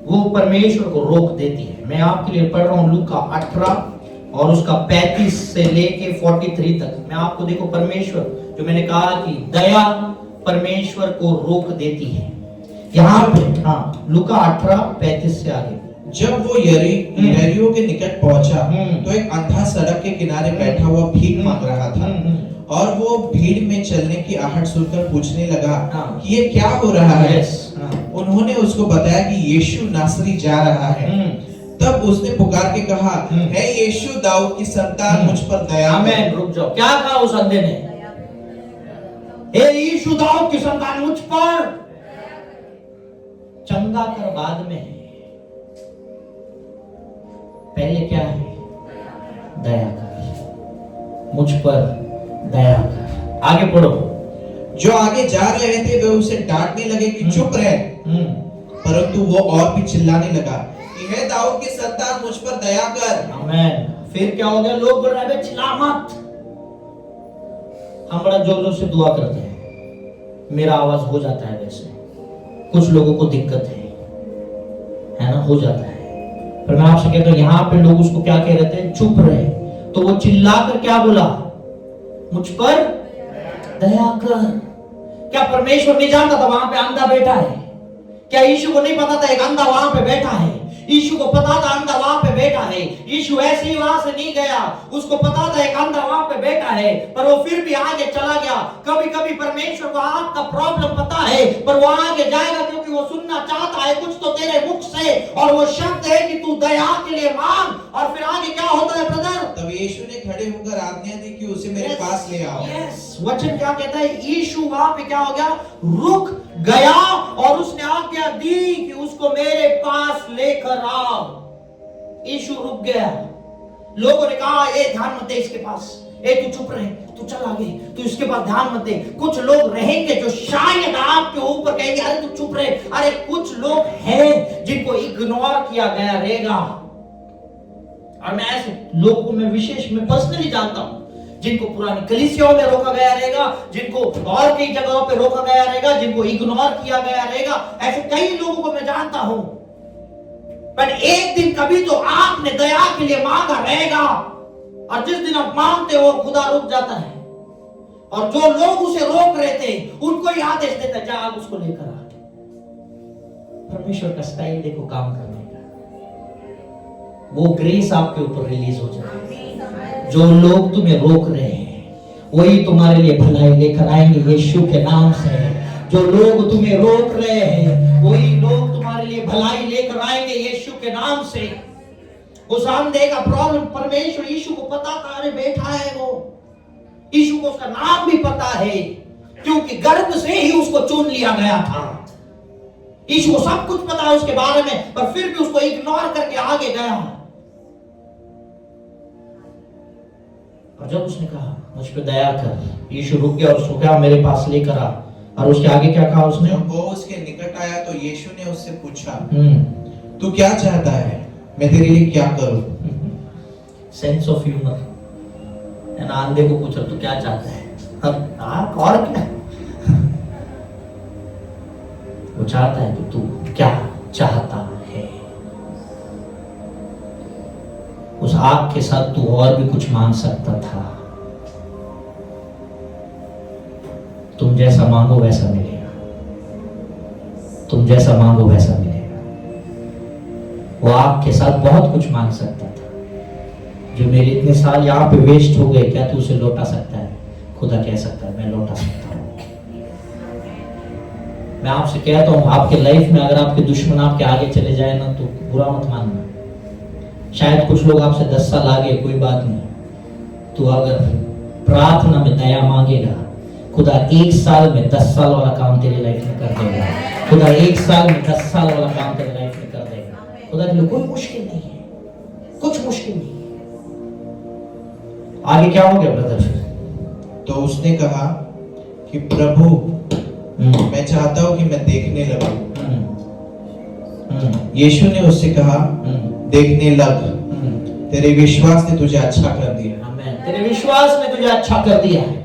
वो परमेश्वर को रोक देती है। मैं आपके लिए पढ़ रहा हूं लूका 18 और उसका 35 से लेके 43 तक। मैं आपको देखो, परमेश्वर जो मैंने कहा कि दया परमेश्वर को रोक देती है। यहाँ पे हाँ, लूका 18:35 से आगे। जब वो यरीहो के निकट पहुंचा तो एक अंधा सड़क के किनारे बैठा हुआ भीख मांग रहा था, और वो भीड़ में चलने की आहट सुनकर पूछने लगा कि ये क्या हो रहा है। उन्होंने उसको बताया कि यीशु नासरी जा रहा है। तब उसने पुकार के कहा, हे यीशु दाऊद की संतान, मुझ पर दया कर। आमीन। रुक जाओ, क्या कहा उस अंधे ने? हे यीशु दाऊद की संतान, मुझ पर चंगा कर बाद में है, पहले क्या है? दया कर, मुझ पर दया कर। आगे पढ़ो। जो आगे जा रहे थे वे उसे डांटने लगे कि चुप रहे, परंतु वो और भी चिल्लाने लगा कि हे दाऊद की संतान, मुझ पर दया कर। आमीन। फिर क्या हो गया? लोग बोल रहे हैं चिल्ला मत। हम बड़ा जोर जोर से दुआ करते हैं, मेरा आवाज हो जाता है वैसे, कुछ लोगों को दिक्कत है ना, हो जाता है। पर मैं आपसे कहता हूं, यहाँ पे लोग उसको क्या कह रहे थे? चुप रहे। तो वो चिल्लाकर क्या बोला? मुझ पर दया कर। क्या परमेश्वर नहीं जानता था वहां पे अंधा बैठा है? क्या यीशु को नहीं पता था एक अंधा वहां पे बैठा है? यीशु को पता था अंधा वहां पे बैठा है। यीशु ऐसे ही वहां से नहीं गया, उसको पता था एक अंधा वहां पे बैठा है, पर वो फिर भी आगे चला गया। कभी कभी परमेश्वर को आपका प्रॉब्लम पता है, पर वो आगे जाएगा क्योंकि वो सुनना चाहता है कुछ तो तेरे मुख से, और वो शब्द है कि तू दया के लिए मांग। और फिर आगे क्या होता है ब्रदर? तब यीशु ने खड़े होकर आज्ञा दी कि उसे मेरे पास ले आओ। वचन क्या कहता है? यीशु वहां पे क्या हो गया? रुक गया, और उसने आज्ञा दी कि उसको मेरे पास लेकर आओ। यीशु रुक गया। लोगों ने कहा, ए ध्यान मत दे इसके पास, ए तू चुप रहे, तू चल आगे, तू इसके पास ध्यान मत दे। कुछ लोग रहेंगे जो शायद आपके ऊपर कहेंगे, अरे तू चुप रहे। अरे कुछ लोग हैं जिनको इग्नोर किया गया रहेगा, और मैं ऐसे लोगों को मैं पर्सनली जानता हूं, जिनको पुरानी कलीसियाओं में रोका गया रहेगा, जिनको और कई जगहों पे रोका गया रहेगा, जिनको इग्नोर किया गया रहेगा। ऐसे कई लोगों को मैं जानता हूं, पर एक दिन कभी तो आपने दया के लिए मांगा रहेगा, और जिस दिन आप मांगते हो खुदा रुक जाता है, और जो लोग उसे रोक रहे थे उनको ही आदेश देता, जा आप उसको लेकर आ। परमेश्वर का स्टाइल देखो काम करने का, वो ग्रेस आपके ऊपर रिलीज हो जाए। जो लोग तुम्हें रोक रहे हैं वही तुम्हारे लिए भलाई लेकर आएंगे यीशु के नाम से। जो लोग तुम्हें रोक रहे हैं वही लोग तुम्हारे लिए भलाई लेकर आएंगे यीशु के नाम से। उस अंधे का प्रॉब्लम परमेश्वर यीशु को पता था, अरे बैठा है वो, यीशु को उसका नाम भी पता है क्योंकि गर्भ से ही उसको चुन लिया गया था। यीशु को सब कुछ पता है उसके बारे में, पर फिर भी उसको इग्नोर करके आगे गया। और जब उसने कहा मुझ पे दया कर, यीशु रुक गया और उसको क्या मेरे पास लेकर आ। और उसके आगे क्या कहा उसने? जब वो उसके निकट आया तो यीशु ने उससे पूछा, तू क्या चाहता है, मैं तेरे लिए क्या करूं? सेंस ऑफ ह्यूमर है ना। अंधे को पूछा तू क्या चाहता है, अब और क्या? वो चाहता है कि तू क्या चाहता है। उस आग के साथ तू और भी कुछ मांग सकता था। तुम जैसा मांगो वैसा मिलेगा, तुम जैसा मांगो वैसा मिलेगा। वो आग के साथ बहुत कुछ मांग सकता था, जो मेरे इतने साल यहाँ पे वेस्ट हो गए, क्या तू उसे लौटा सकता है? खुदा कह सकता है मैं लौटा सकता हूँ। मैं आपसे कहता हूँ, आपके लाइफ में अगर आपके दुश्मन आपके आगे चले जाए ना तो बुरा मत मानना। शायद कुछ लोग आपसे 10 साल आगे, कोई बात नहीं। तो अगर प्रार्थना में दया मांगेगा, खुदा 1 साल में 10 साल वाला काम तेरे लाइफ में कर देगा। खुदा 1 साल में 10 साल वाला काम तेरे लाइफ में कर देगा। खुदा के लिए कोई मुश्किल नहीं है, कुछ मुश्किल नहीं। आगे क्या हो गया ब्रदर? तो उसने कहा कि प्रभु मैं चाहता हूं कि मैं देखने लगूं। यीशु ने उससे कहा, देखने लग, तेरे विश्वास ने तुझे अच्छा कर दिया। आमीन। तेरे विश्वास ने तुझे अच्छा कर दिया है।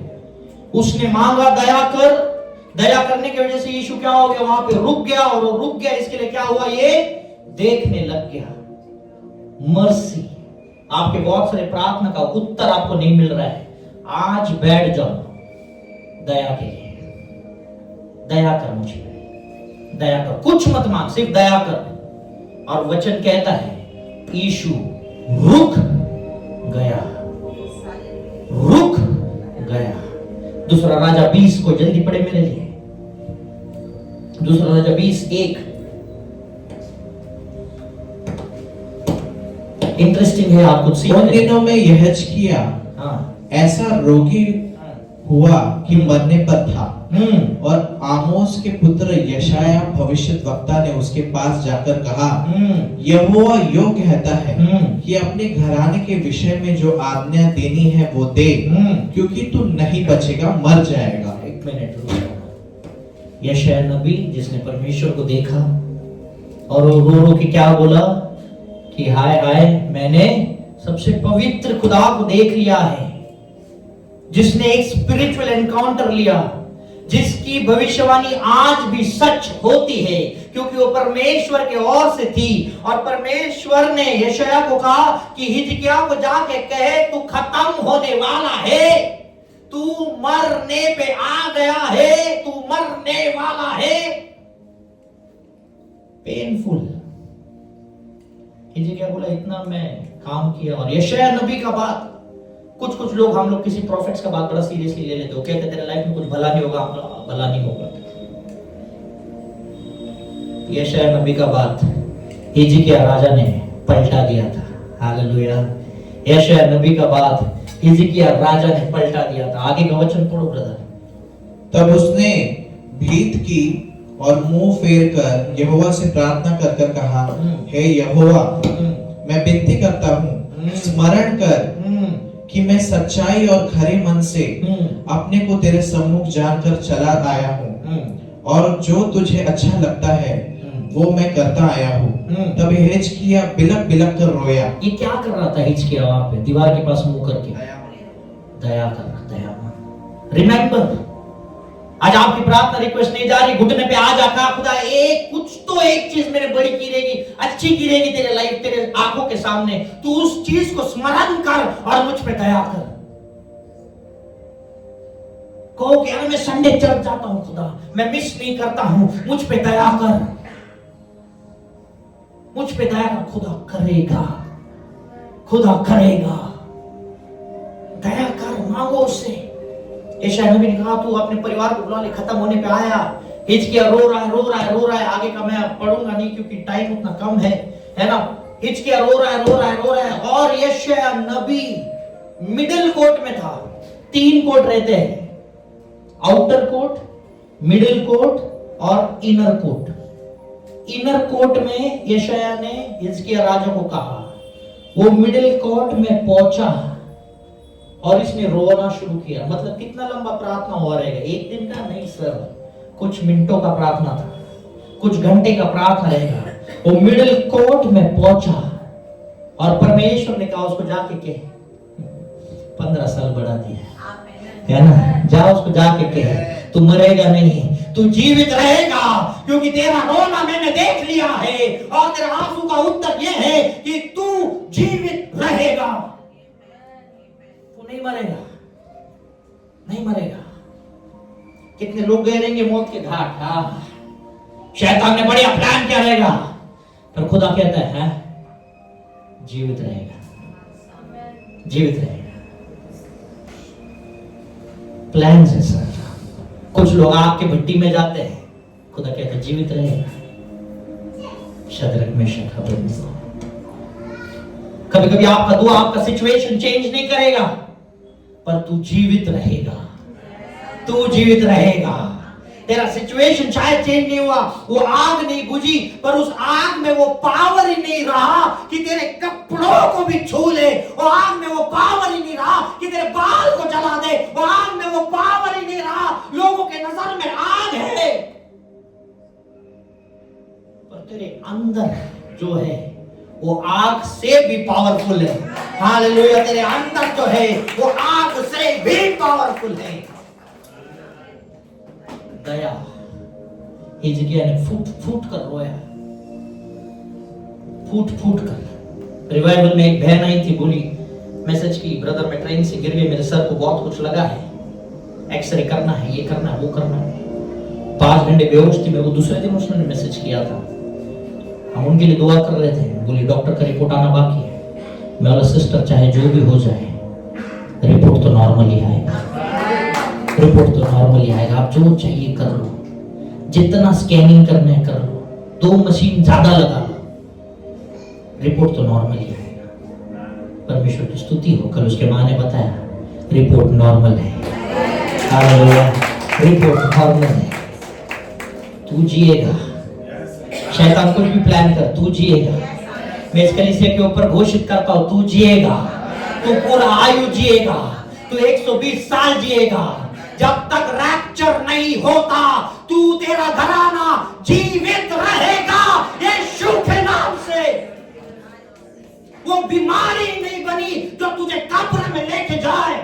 उसने मांगा दया कर, दया करने की वजह से यीशु क्या हो गया? वहां पे रुक गया, और वो रुक गया इसके लिए क्या हुआ? ये देखने लग गया। मर्सी, आपके बहुत सारे प्रार्थना का उत्तर आपको नहीं मिल रहा है, आज बैठ जाओ दया के लिए। दया कर मुझ पे, दया कर, कुछ मत मांग, सिर्फ दया कर। और वचन कहता है यीशु रुक गया, रुक गया। दूसरा राजा 20 को जल्दी पढ़े मेरे लिए। दूसरा राजा 20:1। इंटरेस्टिंग है, आप कुछ सीख उन रहे हैं। दिनों में यहजकिया हाँ। ऐसा रोगी हुआ कि मरने पर था, और आमोस के पुत्र यशाया भविष्यद्वक्ता ने उसके पास जाकर कहा, यहोवा यो कहता है कि अपने घराने के विषय में जो आज्ञा देनी है वो दे, क्योंकि तू नहीं बचेगा, मर जाएगा। एक मिनट रुको। यशाया नबी जिसने परमेश्वर को देखा और वो रो रो के क्या बोला कि हाय हाय, मैंने सबसे पवित्र खुदा को देख लिया है, जिसने एक स्पिरिचुअल एनकाउंटर लिया, जिसकी भविष्यवाणी आज भी सच होती है, क्योंकि वो परमेश्वर के ओर से थी। और परमेश्वर ने यशाया को कहा कि हिजकिय्याह को जाके कहे, तू खत्म होने वाला है, तू मरने पे आ गया है, तू मरने वाला है। पेनफुल। हिजकिय्याह बोला, इतना मैं काम किया। और यशाया नबी का बात, कुछ लोग, हम लोग किसी प्रॉफिट्स का बात बड़ा सीरियसली ले लेते हो, कहते तेरे लाइफ में कुछ भला नहीं होगा, भला नहीं होगा। यशाया नबी का बात हिजकिय्याह राजा ने पलटा दिया था। हालेलुया। यशाया नबी का बात हिजकिय्याह राजा ने पलटा दिया था। आगे का वचन पढ़ो ब्रदर। तब उसने भीत की और मुंह फेर कर यहोवा से प्रार्थना कर कर कहा, हे यहोवा, मैं विनती करता हूँ, स्मरण कर कि मैं सच्चाई और खरे मन से अपने को तेरे सम्मुख जानकर चला आया हूँ, और जो तुझे अच्छा लगता है वो मैं करता आया हूँ। तब हिजकिय्याह बिलक बिलक कर रोया। ये क्या कर रहा था हिजकिय्याह? वहां पे दीवार के पास मुंह करके दया कर रहा, दया। रिमेंबर, आज आपकी प्रार्थना रिक्वेस्ट नहीं जा रही, घुटने पे आ जाकर खुदा एक कुछ तो एक चीज मेरे बड़ी की रहेगी, अच्छी की रहेगी तेरे लाइफ, तेरे आंखों के सामने, तू उस चीज को स्मरण कर और मुझ पे दया कर। कहो कि मैं संडे चर्च जाता हूं खुदा, मैं मिस नहीं करता हूं, मुझ पे दया कर, मुझ पे दया कर। खुदा करेगा, खुदा करेगा। दया कर, मांगो उससे। यशाया नबी ने कहा, तू अपने परिवार को बुला ले, खत्म होने पे आया। हिजकिय्याह रो रहा है, रो रहा है, रो रहा है। आगे का मैं पढ़ूंगा नहीं क्योंकि टाइम उतना कम है ना। हिजकिय्याह रो रहा है, रो रहा है, रो रहा है। और यशाया नबी मिडिल कोर्ट में था। 3 कोर्ट रहते हैं, आउटर कोर्ट, मिडिल कोर्ट और इनर कोर्ट। इनर कोर्ट में यशाया ने हिजकिय्याह राजा को कहा। वो मिडिल कोर्ट में पहुंचा और इसने रोना शुरू किया। मतलब कितना लंबा प्रार्थना हुआ रहेगा? एक दिन का नहीं सर, कुछ मिनटों का प्रार्थना था, कुछ घंटे का प्रार्थना रहेगा। वो मिडिल कोर्ट में पहुंचा और परमेश्वर ने कहा उसको जाके कहे, 15 साल बढ़ा दिया है ना, जा उसको जाके कहे, तू मरेगा नहीं, तू जीवित रहेगा, क्योंकि तेरा रोना मैंने देख लिया है और तेरा आंसू का उत्तर यह है कि तू जीवित रहेगा, तू नहीं मरेगा, नहीं मरेगा। कितने लोग गए रहेंगे मौत के घाट। हाँ, शैतान ने बढ़िया प्लान किया रहेगा, पर खुदा कहता है जीवित रहेगा, जीवित रहेगा। प्लान है सर। कुछ लोग आग के भट्टी में जाते हैं, खुदा कहता है जीवित रहेगा। Shadrach Meshach Abednego. कभी कभी आपका दुआ आपका सिचुएशन चेंज नहीं करेगा, पर तू जीवित रहेगा, तू जीवित रहेगा। तेरा सिचुएशन शायद चेंज नहीं हुआ, वो आग नहीं बुझी, पर उस आग में वो पावर ही नहीं रहा कि तेरे कपड़ों को भी छू ले। वो आग में वो पावर ही नहीं रहा कि तेरे बाल को जला दे। वो आग में वो पावर ही नहीं रहा। लोगों के नजर में आग है, पर तेरे अंदर जो है वो आग से भी पावरफुल है। हालेलुया। तेरे अंदर जो है वो आग से भी पावरफुल है। दया। हिजकिय्याह ने फूट फूट कर रोया, फूट फूट कर। रिवाइवल में एक बहन आई थी, बोली मैसेज की, ब्रदर मैं ट्रेन से गिर गई, मेरे सर को बहुत कुछ लगा है, एक्सरे करना है, ये करना है, वो करना है। 5 घंटे बेहोश थी। मेरे को दूसरे दिन उसने मैसेज किया था, हम उनके लिए दुआ कर रहे थे। बोली डॉक्टर का रिपोर्ट आना बाकी है। मैं बोला सिस्टर चाहे जो भी हो जाए, रिपोर्ट तो नॉर्मल ही आएगा, रिपोर्ट तो नॉर्मल ही आएगा। आप जो चाहिए कर लो, जितना स्कैनिंग करना है कर लो, 2 मशीन ज्यादा लगा लो, रिपोर्ट तो नॉर्मल ही आएगा। परमेश्वर की स्तुति हो। कल उसके माँ ने बताया रिपोर्ट नॉर्मल है। हालेलुया, रिपोर्ट नॉर्मल है। तू जिएगा। शैतान कुछ भी प्लान कर, तू जिएगा। मैं इस कलीसिया के ऊपर घोषित करता हूं, तू जिएगा। तू पूरा आयु जिएगा। तू 120 साल जिएगा। जब तक रैप्चर नहीं होता तू, तेरा घराना जीवित रहेगा यीशु के नाम से। वो बीमारी नहीं बनी जो तुझे कब्र में लेके जाए।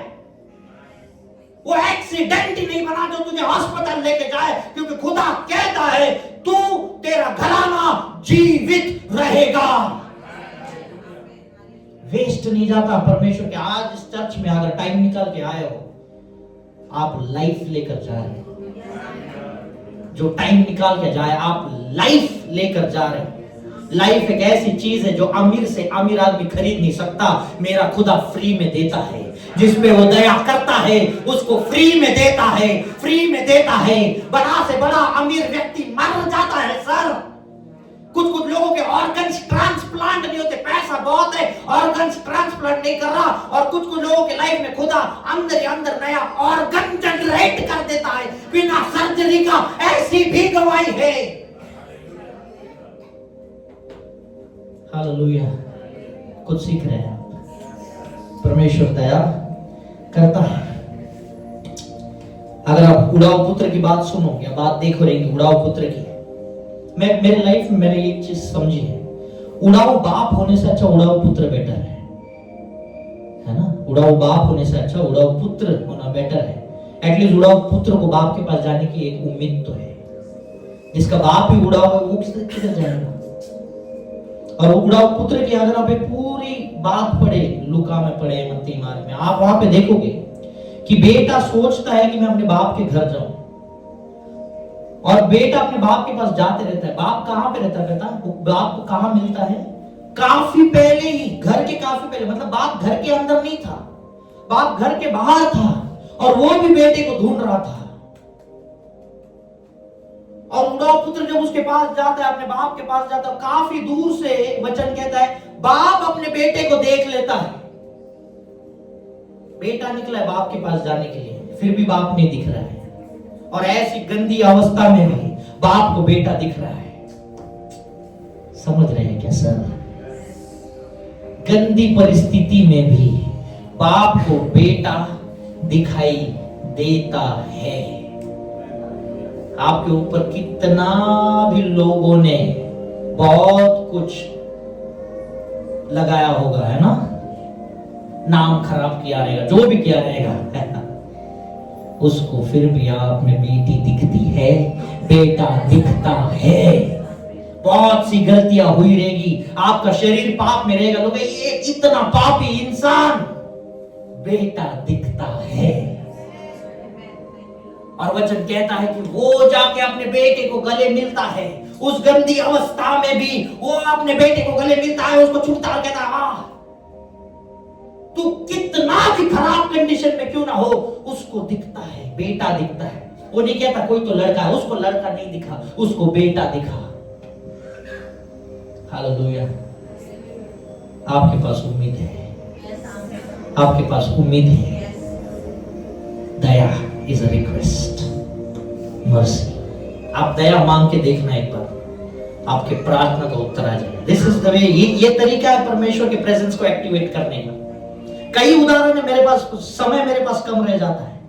वो एक्सीडेंट ही नहीं बना जो तुझे हॉस्पिटल लेके जाए, क्योंकि खुदा कहता है तू, तेरा घराना जीवित रहेगा। वेस्ट नहीं जाता परमेश्वर के। आज इस चर्च में अगर टाइम निकाल के आए हो, आप लाइफ लेकर जा रहे हो। जो टाइम निकाल के जाए, आप लाइफ लेकर जा रहे हो। लाइफ एक ऐसी चीज है जो अमीर से अमीर आदमी खरीद नहीं सकता। मेरा खुदा फ्री में देता है। जिस पे वो दया करता है उसको फ्री में देता है, फ्री में देता है। बड़ा से बड़ा अमीर व्यक्ति मर जाता है सर। कुछ कुछ लोगों के ऑर्गन्स ट्रांसप्लांट नहीं होते, पैसा बहुत है, ऑर्गन्स ट्रांसप्लांट नहीं कर रहा। और कुछ कुछ लोगों के लाइफ में खुदा अंदर ही अंदर नया ऑर्गन जनरेट कर देता है बिना सर्जरी का। ऐसी भी गवाही है। हालेलुया, कुछ सीख रहे हैं आप। परमेश्वर दया करता है। अगर आप उड़ाऊ पुत्र की बात सुनोगे, बात देखो रहेंगे उड़ाऊ पुत्र की। मैं मेरे लाइफ में मैंने एक चीज समझी है, उड़ाऊ बाप होने से अच्छा उड़ाऊ पुत्र बेटर है ना। उड़ाऊ बाप होने से अच्छा उड़ाऊ पुत्र होना बेटर है। एटलीस्ट उड़ाऊ पुत्र को बाप के पास जाने की एक उम्मीद तो है। जिसका बाप ही उड़ाऊ है वो किधर जाएगा। और उड़ाऊ पुत्र की अगर आप पूरी बात पढ़े, लूका में पढ़े, मत्ती मार्क में, आप वहां पे देखोगे कि बेटा सोचता है कि मैं अपने बाप के घर जाऊं, और बेटा अपने बाप के पास जाते रहता है। बाप कहां पे रहता है बेटा? बाप को कहां मिलता है? काफी पहले ही, घर के काफी पहले। मतलब बाप घर के अंदर नहीं था, बाप घर के बाहर था, और वो भी बेटे को ढूंढ रहा था। और उड़ाऊ पुत्र जब उसके पास जाता है, अपने बाप के पास जाता है, काफी दूर से वचन कहता है बाप अपने बेटे को देख लेता है। बेटा निकला है बाप के पास जाने के लिए, फिर भी बाप नहीं दिख रहा है। और ऐसी गंदी अवस्था में भी बाप को बेटा दिख रहा है। समझ रहे हैं क्या सर? गंदी परिस्थिति में भी बाप को बेटा दिखाई देता है। आपके ऊपर कितना भी लोगों ने बहुत कुछ लगाया होगा, है ना, नाम खराब किया रहेगा, जो भी किया रहेगा, उसको फिर भी आप में बेटी दिखती है, बेटा दिखता है। बहुत सी गलतियां हुई रहेगी, आपका शरीर पाप में रहेगा, लोग ये इतना पापी इंसान, बेटा दिखता है। और वचन कहता है कि वो जाके अपने बेटे को गले मिलता है। उस गंदी अवस्था में भी वो अपने बेटे को गले मिलता है, उसको छूता है, कहता है तू कितना भी खराब कंडीशन में क्यों ना हो, उसको दिखता है, बेटा दिखता है। वो नहीं कहता कोई तो लड़का है, उसको लड़का नहीं दिखा, उसको बेटा दिखा। हालेलुया। आपके पास उम्मीद है, आपके पास उम्मीद है। दया इज अ रिक्वेस्ट, मर्सी। आप दया मांग के देखना एक बार, आपके प्रार्थना का उत्तर आ जाए। This is the way. ये तरीका है परमेश्वर के प्रेजेंस को एक्टिवेट करने का। कई उदाहरण है मेरे पास, समय मेरे पास कम रह जाता है,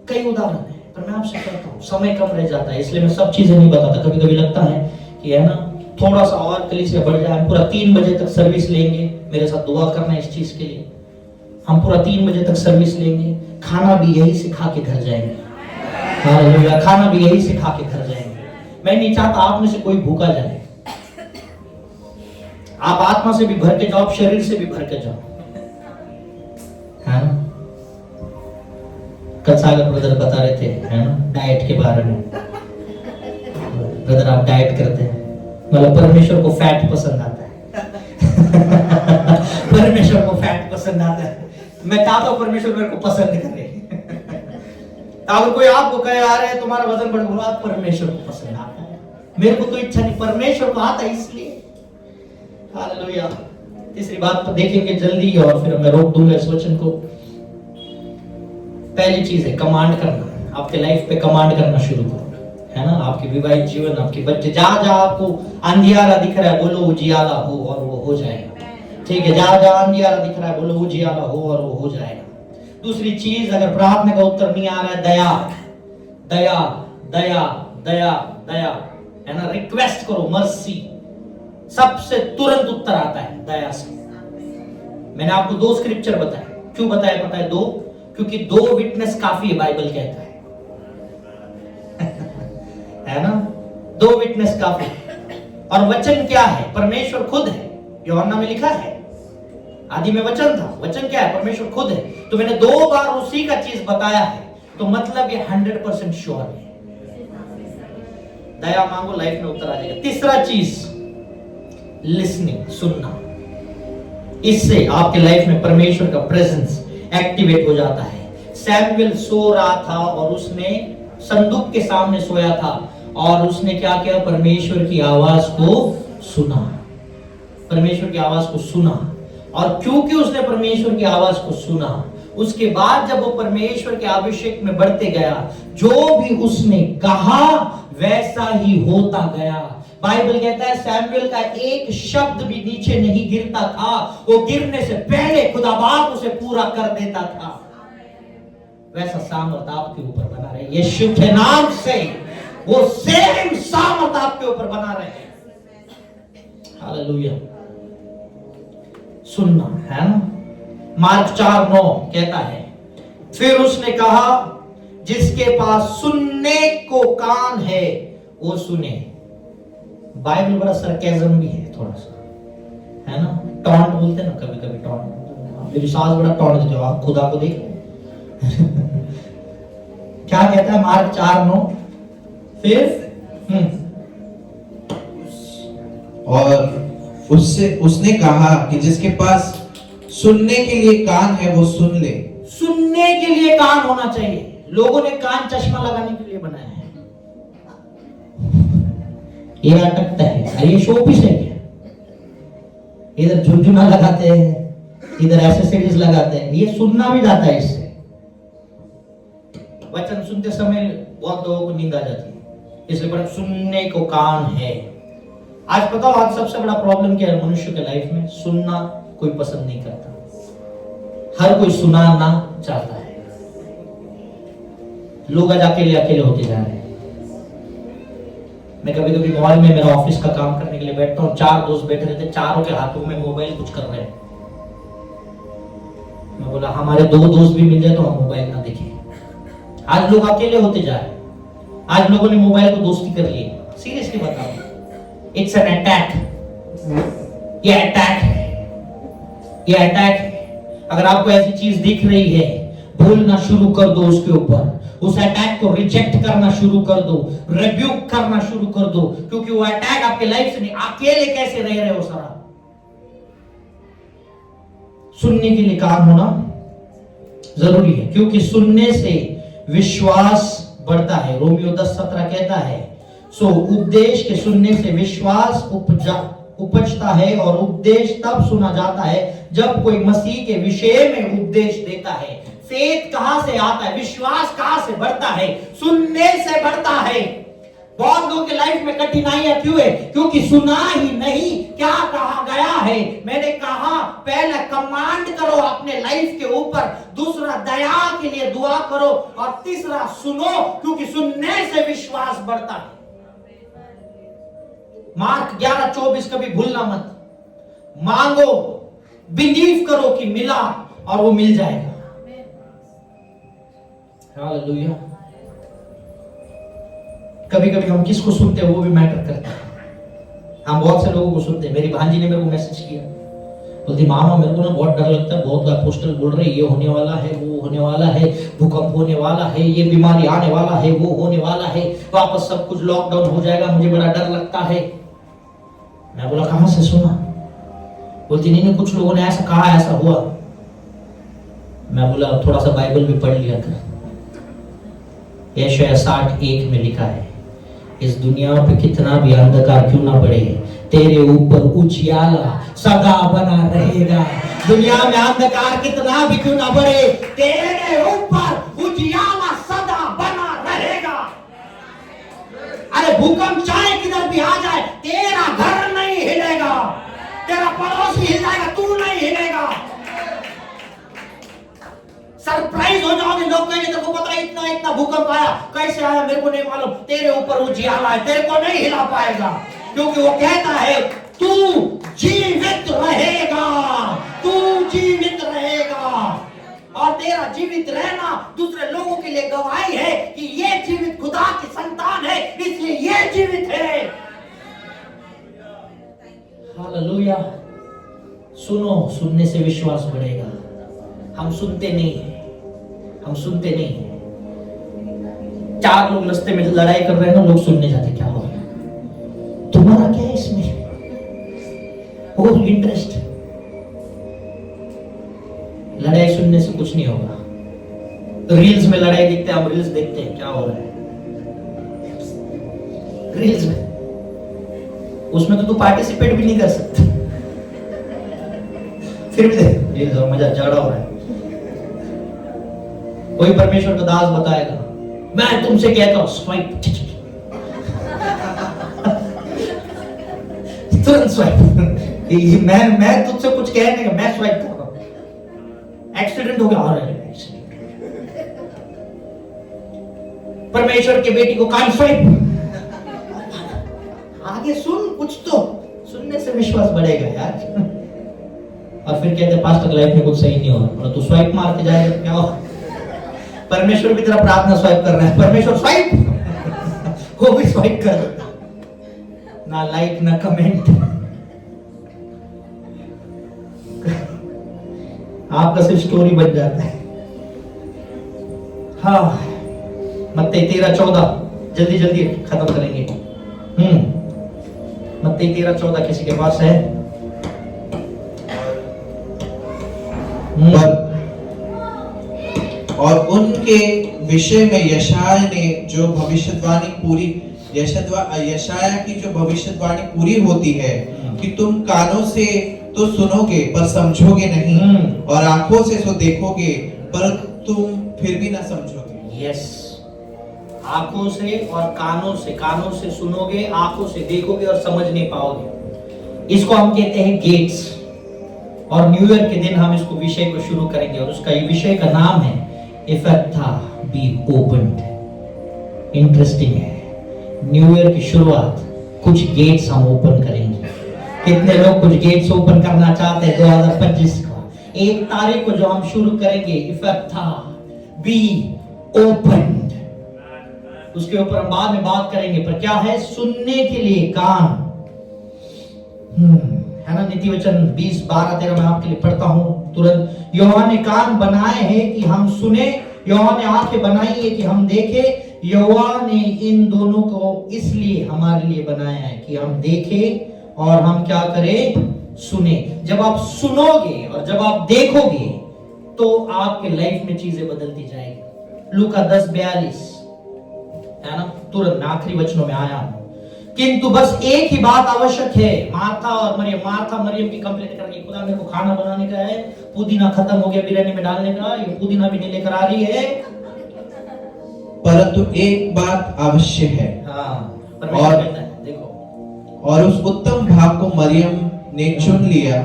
कई उदाहरण है, पर मैं आपसे कहता हूँ समय कम रह जाता है, इसलिए मैं सब चीजें नहीं बताता। कभी कभी लगता है कि है ना, थोड़ा सा और कलीसिया बढ़ जाए, हम पूरा 3 बजे तक सर्विस लेंगे। मेरे साथ दुआ करना है इस चीज के लिए। हम पूरा 3 बजे तक सर्विस लेंगे, खाना भी यही से खा के घर जाएंगे। हालेलुया, खाना भी यही से खा के घर जाएंगे। मैं नहीं चाहता आप में से कोई भूखा जाए। आप आत्मा से भी भर के जाओ, शरीर से भी भर के जाओ, है ना। कल सागर ब्रदर बता रहे थे, है ना, डाइट के बारे में। ब्रदर आप डाइट करते हैं, मतलब परमेश्वर को फैट पसंद आता है। परमेश्वर को फैट पसंद आता है। मैं चाहता हूं परमेश्वर मेरे को पसंद करे। अगर कोई आपको कहे आ रहे तुम्हारा वजन बढ़ गया, परमेश्वर को पसंद आता है। मेरे को तो इच्छा नहीं, परमेश्वर को आता है, इसलिए। हालेलुया। तीसरी बात तो देखेंगे जल्दी और फिर मैं रोक दूंगा इस वचन को। पहली चीज है कमांड करना। आपके लाइफ पे कमांड करना शुरू करो, है ना। आपके विवाहित जीवन, आपके बच्चे, जहां जहां आपको अंधियारा दिख रहा है बोलो उजियाला हो और वो हो जाएगा। ठीक है, जहां जहां अंधियारा दिख रहा है बोलो उजियाला हो और वो हो जाएगा। दूसरी चीज, अगर प्रार्थना का उत्तर नहीं आ रहा है, दया दया दया दया दया, है ना। रिक्वेस्ट करो, मर्सी, सबसे तुरंत उत्तर आता है दया से। मैंने आपको 2 स्क्रिप्चर बताए। क्यों बताए पता है? 2, क्योंकि 2 विटनेस काफी है, बाइबल कहता है है ना। 2 विटनेस काफी। और वचन क्या है? परमेश्वर खुद है। यूहन्ना में लिखा है आदि में वचन था। वचन क्या है? परमेश्वर खुद है। तो मैंने 2 बार उसी का चीज बताया है, तो मतलब ये 100% श्योर है। दया मांगो, लाइफ में उत्तर आ जाएगा। तीसरा चीज, लिसनिंग, सुनना। इससे आपके लाइफ में परमेश्वर का प्रेजेंस एक्टिवेट हो जाता है। सैमुएल सो रहा था और उसने संदूक के सामने सोया था और उसने क्या किया? परमेश्वर की आवाज को सुना। परमेश्वर की आवाज को सुना। और क्योंकि उसने परमेश्वर की आवाज को सुना, उसके बाद जब वो परमेश्वर के अभिषेक में बढ़ते गया, जो भी उसने कहा वैसा ही होता गया। बाइबल कहता है सैमुएल का एक शब्द भी नीचे नहीं गिरता था, वो गिरने से पहले खुदा बाप उसे पूरा कर देता था। वैसा सामर्थ आपके ऊपर बना रहे यीशु के नाम से। वो सेम सामर्थ आपके ऊपर बना रहे। हालेलुया। सुनना, है ना। मार्क 4:9 कहता है, फिर उसने कहा जिसके पास सुनने को कान है वो सुने। बाइबल बड़ा सरकेज़म भी है थोड़ा सा, है ना। टॉन्ट बोलते हैं ना कभी कभी, टॉन्ट। मेरी सास बड़ा टॉन्ट देते हो, आप खुदा को देख क्या कहता है मार्क 4:9? फिर और उसने कहा कि जिसके पास सुनने के लिए कान है वो सुन ले। सुनने के लिए कान होना चाहिए। लोगों ने कान चश्मा लगाने के लिए बनाया है। ये अटकता है, ये शोपीस है क्या? इधर झुनझुना लगाते हैं, इधर एसेसरीज लगाते हैं, ये सुनना भी जाता है इससे। वचन सुनते समय बहुत लोगों को नींद आ जाती है, इसलिए पर सुनने को कान है। आज पता हो आज सबसे बड़ा प्रॉब्लम क्या है मनुष्य के लाइफ में? सुनना कोई पसंद नहीं करता, हर कोई सुनाना चाहता है। लोग आज अकेले होते जा रहे हैं। मैं कभी कभी मॉल में मेरा ऑफिस का काम करने के लिए बैठता हूँ, 4 दोस्त बैठे रहते, चारों के हाथों में मोबाइल कुछ कर रहे हैं। मैं बोला हमारे 2 दोस्त भी मिल जाए तो हम मोबाइल ना देखें। आज लोग अकेले होते जा रहे हैं। आज लोगों ने मोबाइल को दोस्ती कर ली। सीरियसली बताओ, इट्स एन अटैक। ये अटैक है, ये अटैक है। अगर आपको ऐसी चीज दिख रही है, बोलना शुरू कर दो उसके ऊपर। उस अटैक को रिजेक्ट करना शुरू कर दो, रिब्यूक करना शुरू कर दो, क्योंकि वो अटैक आपके लाइफ से नहीं। अकेले कैसे रह रहे हो सारा? सुनने के लिए कान होना जरूरी है, क्योंकि सुनने से विश्वास बढ़ता है। रोमियो 10:17 कहता है, सो उपदेश के सुनने से विश्वास उपजता है, और उपदेश तब सुना जाता है जब कोई मसीह के विषय में उपदेश देता है। फेथ कहां से आता है? विश्वास कहां से बढ़ता है? सुनने से बढ़ता है। बहुत लोगों के लाइफ में कठिनाइयां क्यों है? क्योंकि सुना ही नहीं क्या कहा गया है। मैंने कहा पहला कमांड करो अपने लाइफ के ऊपर, दूसरा दया के लिए दुआ करो, और तीसरा सुनो, क्योंकि सुनने से विश्वास बढ़ता है। मार्क 11:24 कभी भूलना मत। मांगो, बिलीव करो कि मिला और वो मिल जाएगा। हालेलुया। कभी कभी हम किसको सुनते हैं वो भी मैटर करता है। हम बहुत से लोगों को सुनते हैं। मेरी भांजी ने मेरे को मैसेज किया, बोलती मामा मेरे को ना बहुत डर लगता है, बहुत अपोस्टल बोल रहे ये होने वाला है, वो होने वाला है, भूकंप होने वाला है, ये बीमारी आने वाला है, वो होने वाला है, वापस सब कुछ लॉकडाउन हो जाएगा, मुझे बड़ा डर लगता है। मैं बोला कहां से सुना? बोलती नहीं कुछ लोगों ने ऐसा कहा, ऐसा हुआ। मैं बोला थोड़ा सा बाइबल भी पढ़ लिया कर। यशायाह 60:1 में लिखा है, इस दुनिया पे कितना भी अंधकार क्यों ना बढ़े, तेरे ऊपर उजियाला सदा बना रहेगा। दुनिया में अंधकार कितना भी क्यों ना बढ़े, तेरे ऊपर उजियाला सदा बना रहेगा। अरे भूकंप चाहे किधर भी आ जाए, तेरा घर नहीं हिलेगा, तेरा पड़ोसी हिल जाएगा, तू नहीं हिलेगा। सरप्राइज हो जाओगे, लोग कहेंगे तेरे को पता है इतना इतना भूकंप आया, कैसे आया मेरे को नहीं मालूम, तेरे ऊपर उजियाला है, तेरे को नहीं हिला पाएगा, क्योंकि वो कहता है तू जीवित रहेगा, तू जीवित रहेगा। और तेरा जीवित रहना दूसरे लोगों के लिए गवाही है कि ये जीवित खुदा की संतान है, इसलिए ये जीवित है। हालेलुया। सुनो, सुनने से विश्वास बढ़ेगा। हम सुनते नहीं हैं, हम सुनते नहीं हैं। चार लोग रास्ते में लड़ाई कर रहे हैं ना, लोग सुनने जाते, क्या हो गया, तुम्हारा क्या है इसमें, वो इंटरेस्ट। लड़ाई सुनने से कुछ नहीं होगा। रील्स में लड़ाई देखते हैं, हम रील्स देखते हैं, क्या हो रहा है रील्स में, उसमें तो तू पार्टिसिपेट भी नहीं कर सकता, फिर भी देख रील्स और मजा, झगड़ा हो रहा है। कोई परमेश्वर का दास बताएगा, मैं तुमसे कहता हूं स्वाइप, तुरंत स्वाइप। मैं तुझसे कुछ कह नहीं, मैं स्वाइप कर रहा हूं। एक्सीडेंट हो गया, आ रहा है परमेश्वर के बेटी को कान स्वाइप। आगे सुन, कुछ तो सुनने से विश्वास बढ़ेगा यार। और फिर कहते पास्टर लाइफ में कुछ सही नहीं हो रहा, तो स्वाइप मार के जाएगा, क्या हो? परमेश्वर भी तेरा प्रार्थना स्वाइप कर रहा है, परमेश्वर स्वाइप, वो भी स्वाइप कर देता, ना लाइक ना कमेंट। आपका सिर्फ स्टोरी बन जाता है। हाँ, मत्ती 13:14 जल्दी जल्दी खत्म करेंगे। मत्ती 13:14 किसी के पास है? और उनके विषय में यशाया ने जो भविष्यवाणी पूरी, यशाया की जो भविष्यवाणी पूरी होती है कि तुम कानों से तो सुनोगे पर समझोगे नहीं, और आंखों से तो देखोगे पर तुम फिर भी ना समझोगे। यस, आंखों से और कानों से सुनोगे, आंखों से देखोगे और समझ नहीं पाओगे। इसको हम कहते हैं गेट्स। और न्यू ईयर के दिन हम इसको विषय को शुरू करेंगे, और उसका ये विषय का नाम है इफेक्था बी ओपन्ड। इंटरेस्टिंग है, न्यू ईयर की शुरुआत कुछ गेट्स हम ओपन करेंगे। कितने लोग कुछ गेट्स ओपन करना चाहते हैं? 2025 का 1 तारीख को जो हम शुरू करेंगे, इफेक्था बी ओपन्ड, उसके ऊपर हम बाद में बात करेंगे। पर क्या है? सुनने के लिए कान, है ना। नीति वचन 20:12-13 मैं आपके लिए पढ़ता हूं तुरंत। यहोवा ने कान बनाए हैं कि हम सुने, यहोवा ने आंखें बनाई है कि हम देखे। यहोवा ने इन दोनों को इसलिए हमारे लिए बनाया है कि हम देखें और हम क्या करें? सुने। जब आप सुनोगे और जब आप देखोगे तो आपके लाइफ में चीजें बदलती जाएगी। लूका 10:42, है ना। तुरंत मैं आखिरी वचनों में आया हूं। किंतु बस एक ही बात आवश्यक है। मार्था मरियम की कंप्लेंट करके, खुदा मेरे को खाना बनाने का है, पुदीना खत्म हो गया बिरयानी में डालने का, ये पुदीना भी नहीं लेकर आ रही है, परंतु एक बात अवश्य है। और कहता है, देखो, और उस उत्तम भाग को मरियम ने चुन लिया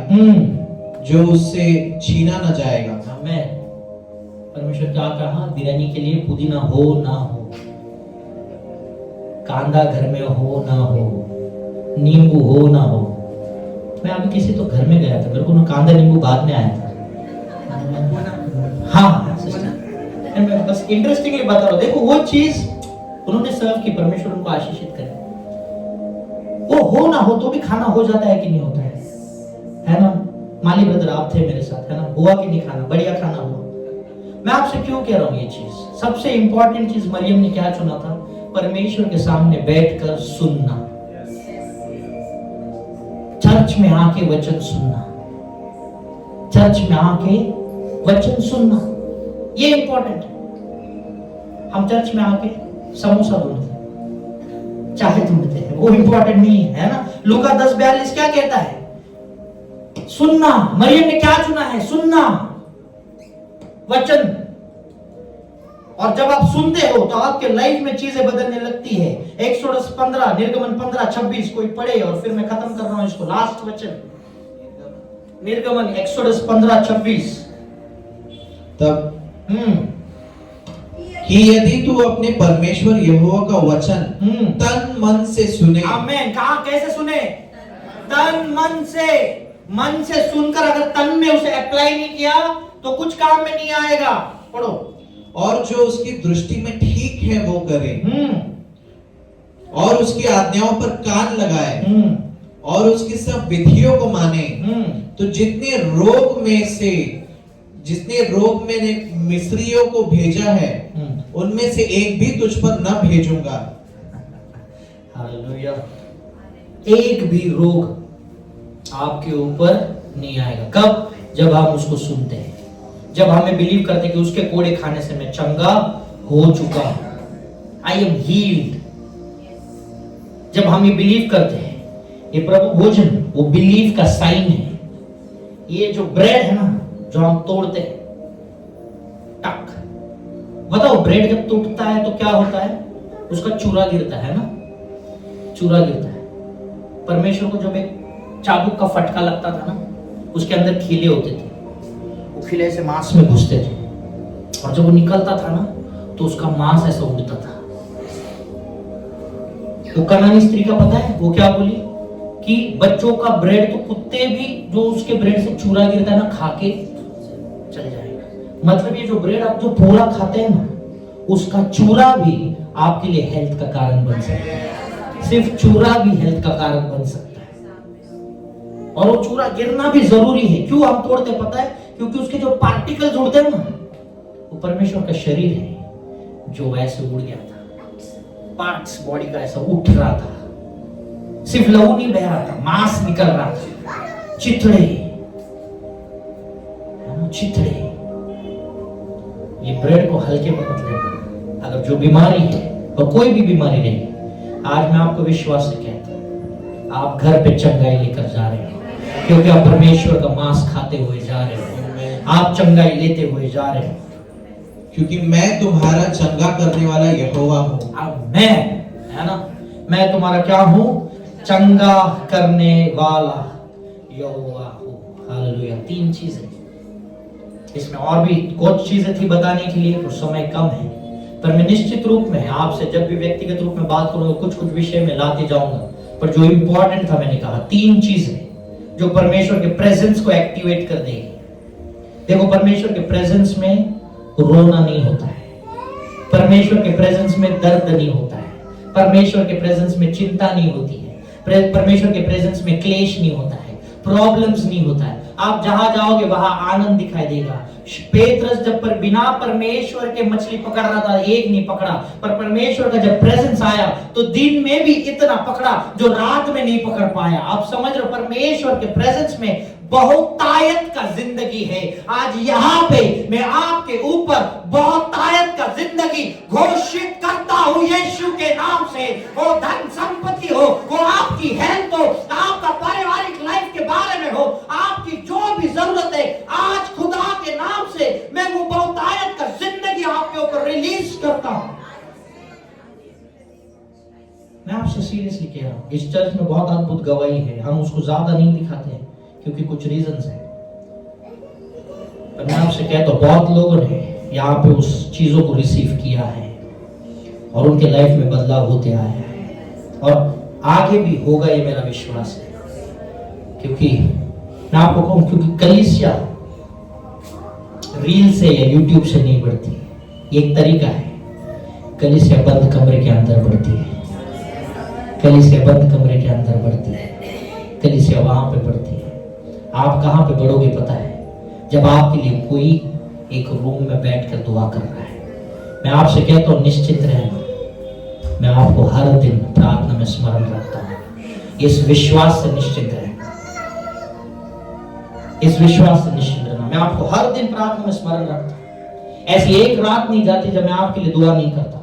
जो उससे छीना न जाएगा। मैं परमेश्वर क्या कहा? बिरयानी के लिए पुदीना हो ना हो, कांदा घर में हो ना हो, नींबू हो ना हो। मैं अभी किसी तो घर में गया था, मेरे को ना कांदा नींबू बाद में आया था। हाँ सिस्टर, मैं बस इंटरेस्टिंगली बता रहा हूँ। देखो वो चीज उन्होंने सर्व की, परमेश्वर उनको आशीषित करे। वो हो ना हो तो भी खाना हो जाता है कि नहीं होता है ना। माली ब्रदर आप थे मेरे साथ, है ना। हुआ कि नहीं खाना? बढ़िया खाना हुआ। मैं आपसे क्यों कह रहा हूँ ये चीज? सबसे इंपॉर्टेंट चीज मरियम ने क्या चुना था? परमेश्वर के सामने बैठकर सुनना, चर्च में आके वचन सुनना, चर्च में आके वचन सुनना, ये इंपॉर्टेंट है। हम चर्च में आके समोसा ढूंढते, चाय ढूंढते हैं, वो इंपॉर्टेंट नहीं है ना। लूका 10:42 क्या कहता है? सुनना। मरियम ने क्या चुना है? सुनना वचन। और जब आप सुनते हो तो आपके लाइफ में चीजें बदलने लगती है। एक्सोडस 15, निर्गमन 15:26 कोई पढ़े और फिर मैं खत्म कर रहा हूं इसको। लास्ट वचन निर्गमन, एक्सोडस 15:26। तब कि यदि तू अपने परमेश्वर यहोवा का वचन तन मन से सुने। आमीन। कहां कैसे सुने? तन मन से। मन से सुनकर अगर तन में उसे अप्लाई नहीं किया तो कुछ काम में नहीं आएगा। पढ़ो। और जो उसकी दृष्टि में ठीक है वो करे, और उसकी आज्ञाओं पर कान लगाए, और उसकी सब विधियों को माने, तो जितने रोग मैंने मिस्रियों को भेजा है उनमें से एक भी तुझ पर न भेजूंगा। हालेलुया। एक भी रोग आपके ऊपर नहीं आएगा। कब? जब हम उसको सुनते हैं, जब हमें बिलीव करते हैं कि उसके कोड़े खाने से मैं चंगा हो चुका हूं, आई एम हील्ड। जब हम ये बिलीव करते हैं, ये प्रभु भोजन वो बिलीव का साइन है। ये जो ब्रेड है ना जो हम तोड़ते हैं, टक, बताओ ब्रेड जब टूटता है तो क्या होता है? उसका चूरा गिरता है ना, चूरा गिरता है। परमेश्वर को जब एक चाबुक का फटका लगता था ना, उसके अंदर खीले होते थे, वो खीले से मांस में घुसते थे, और जब वो निकलता था ना तो उसका मांस ऐसा उड़ता था। तो कनानी स्त्री का पता है वो क्या बोली कि बच्चों का ब्रेड तो कुत्ते भी जो उसके ब्रेड से चूरा गिरता है ना खा के चले जाएगा। मतलब ये जो ब्रेड आप जो पूरा खाते हैं ना, उसका चूरा भी आपके लिए हेल्थ का कारण बन सकता है। सिर्फ चूरा भी हेल्थ का कारण बन सकता है, और वो चूरा गिरना भी जरूरी है। क्यों हम तोड़ते पता है? क्योंकि उसके जो पार्टिकल्स उड़ते हैं ना, वो परमेश्वर का शरीर है जो ऐसे उड़ गया था, पार्ट्स बॉडी का ऐसा उठ रहा था, सिर्फ लहू नहीं बह रहा था, मांस निकल रहा था, चिथड़े, चिथड़े। ये ब्रेड को हल्के में मत लेना। अगर जो बीमारी है और कोई भी बीमारी नहीं, आज मैं आपको विश्वास से कहता हूं आप घर पे चंगाई लेकर जा रहे हो, क्योंकि आप परमेश्वर का मांस खाते हुए जा रहे हो, आप चंगाई लेते हुए जा रहे हो, क्योंकि मैं तुम्हारा चंगा करने वाला यहोवा हूं। अब मैं, है ना, मैं तुम्हारा क्या हूं? चंगा करने वाला यहोवा हूं। हालेलुया। 3 चीजें, इसमें और भी कुछ चीजें थी बताने के लिए, तो समय कम है, पर मैं निश्चित रूप में आपसे जब भी व्यक्तिगत रूप में बात करूंगा कुछ कुछ विषय में लाते जाऊंगा। पर जो इंपॉर्टेंट था मैंने कहा 3 चीजें जो परमेश्वर के प्रेजेंस को एक्टिवेट कर देगी। देखो, परमेश्वर के प्रेजेंस में रोना नहीं होता है, परमेश्वर के प्रेजेंस में दर्द नहीं होता है, परमेश्वर के प्रेजेंस में चिंता नहीं होती है, परमेश्वर के प्रेजेंस में क्लेश नहीं होता है, प्रॉब्लम्स नहीं होता है। आप जहां जाओगे वहां आनंद दिखाई देगा। पेत्रस जब पर बिना परमेश्वर के मछली पकड़ रहा था, एक नहीं पकड़ा, पर परमेश्वर का जब प्रेजेंस आया तो दिन में भी इतना पकड़ा जो रात में नहीं पकड़ पाया। आप समझ रहे हो, परमेश्वर के प्रेजेंस में बहुतायत का जिंदगी है। आज यहाँ पे मैं आपके ऊपर बहुतायत का जिंदगी घोषित करता हूँ यीशु के नाम से। वो धन संपत्ति हो, वो आपकी हेल्थ हो, आपका पारिवारिक लाइफ के बारे में हो, आपकी जो भी जरूरत है, आज खुदा के नाम से मैं वो बहुतायत का जिंदगी आपके ऊपर रिलीज करता हूँ। मैं आपसे सीरियसली कह रहा हूँ, इस चर्च में बहुत अद्भुत गवाही है, हम उसको ज्यादा नहीं दिखाते हैं क्योंकि कुछ रीजंस हैं, पर मैं आपसे कहता हूं बहुत लोगों ने यहाँ पे उस चीजों को रिसीव किया है और उनके लाइफ में बदलाव होते आया है, और आगे भी होगा, ये मेरा विश्वास है। क्योंकि मैं आपको कहूं, क्योंकि कलीसिया रील से या यूट्यूब से नहीं बढ़ती, एक तरीका है, कलीसिया बंद कमरे के अंदर बढ़ती है, कलीसिया बंद कमरे के अंदर बढ़ती है, कलीसिया वहां पे बढ़ती है। आप कहां पे बढ़ोगे पता है? जब आपके लिए कोई एक रूम में बैठकर दुआ कर रहा है। मैं आपसे कहता हूं निश्चित रहना, मैं आपको हर दिन प्रार्थना में स्मरण रखता हूं, इस विश्वास से निश्चित रहना, इस विश्वास से निश्चित रहना, मैं आपको हर दिन प्रार्थना में स्मरण रखता हूं। ऐसी एक रात नहीं जाती जब मैं आपके लिए दुआ नहीं करता,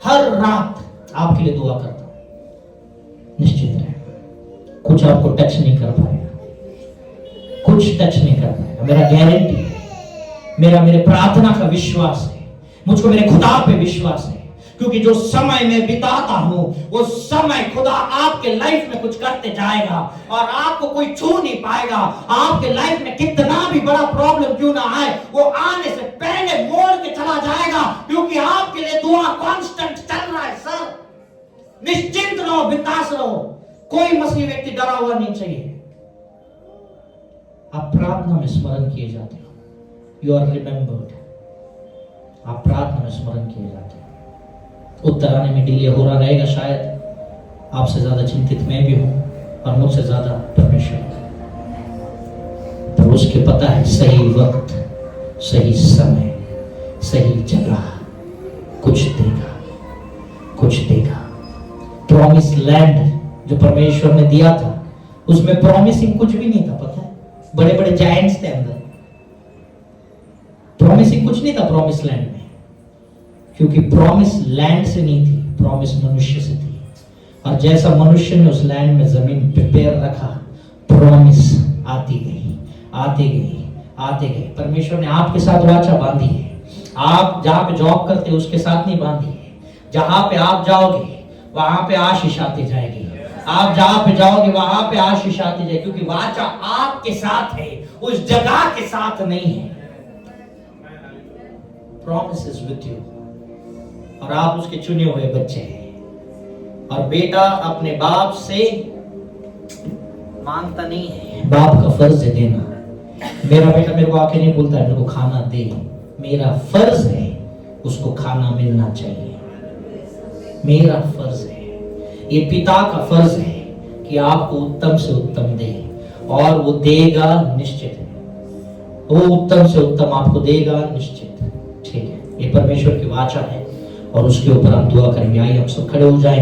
हर रात आपके लिए दुआ करता हूं। निश्चित रहे, कुछ आपको टच नहीं कर पाएगा, कुछ टच नहीं कर पाएगा। मेरा गारंटी है, मेरे प्रार्थना का विश्वास है, मुझको मेरे खुदा पे विश्वास है, क्योंकि जो समय मैं बिताता हूं वो समय खुदा आपके लाइफ में कुछ करते जाएगा और आपको कोई छू नहीं पाएगा। आपके लाइफ में कितना भी बड़ा प्रॉब्लम क्यों ना आए, वो आने से पहले मोड़ के चला जाएगा, क्योंकि आपके लिए दुआ कांस्टेंट चल रहा है। सर निश्चिंत रहो, बिंदास रहो, कोई मसीह व्यक्ति डरा हुआ नहीं चाहिए। आप प्रार्थना में स्मरण किए जाते हो, यू आर रिमेंबर्ड। आप प्रार्थना में स्मरण किए जाते हो। उत्तर आने में डिले हो रहा रहेगा शायद, आपसे ज्यादा चिंतित मैं भी हूं और मुझसे ज्यादा परमेश्वर, पर उसके पता है सही वक्त, सही समय, सही जगह कुछ देगा, कुछ देगा। प्रॉमिस लैंड जो परमेश्वर ने दिया था, उसमें प्रॉमिसिंग कुछ भी नहीं था। पता है, बड़े बड़े जायंट्स थे अंदर, प्रॉमिसिंग कुछ नहीं था प्रॉमिस लैंड में, क्योंकि प्रॉमिस लैंड से नहीं थी, प्रॉमिस मनुष्य से थी। और जैसा मनुष्य ने उस लैंड में जमीन पे पैर रखा, प्रॉमिस आती गई, आती गई, आती गई। परमेश्वर ने आपके साथ वाचा बांधी है। आप जहां पे जॉब करते हो उसके साथ नहीं बांधी है। जहां पे आप जाओगे वहां पे आशीष आती जाएगी। आप जहां पे जाओगे वहां पे आशीष आती जाएगी, क्योंकि वाचा आपके साथ है, उस जगह के साथ नहीं है। प्रॉमिस इज विद यू, और आप उसके चुने हुए बच्चे हैं। और बेटा अपने बाप से मांगता नहीं है, बाप का फर्ज है देना। मेरा बेटा मेरे को आके नहीं बोलता है मेरे को खाना दे, मेरा फर्ज है उसको खाना मिलना चाहिए, मेरा फर्ज है। ये पिता का फर्ज है कि आपको उत्तम से उत्तम दे, और वो देगा निश्चित है, वो उत्तम से उत्तम आपको देगा निश्चित। ठीक है, ये परमेश्वर की वाचा है और उसके ऊपर हम दुआ करेंगे। आइए हम सब खड़े हो जाएं।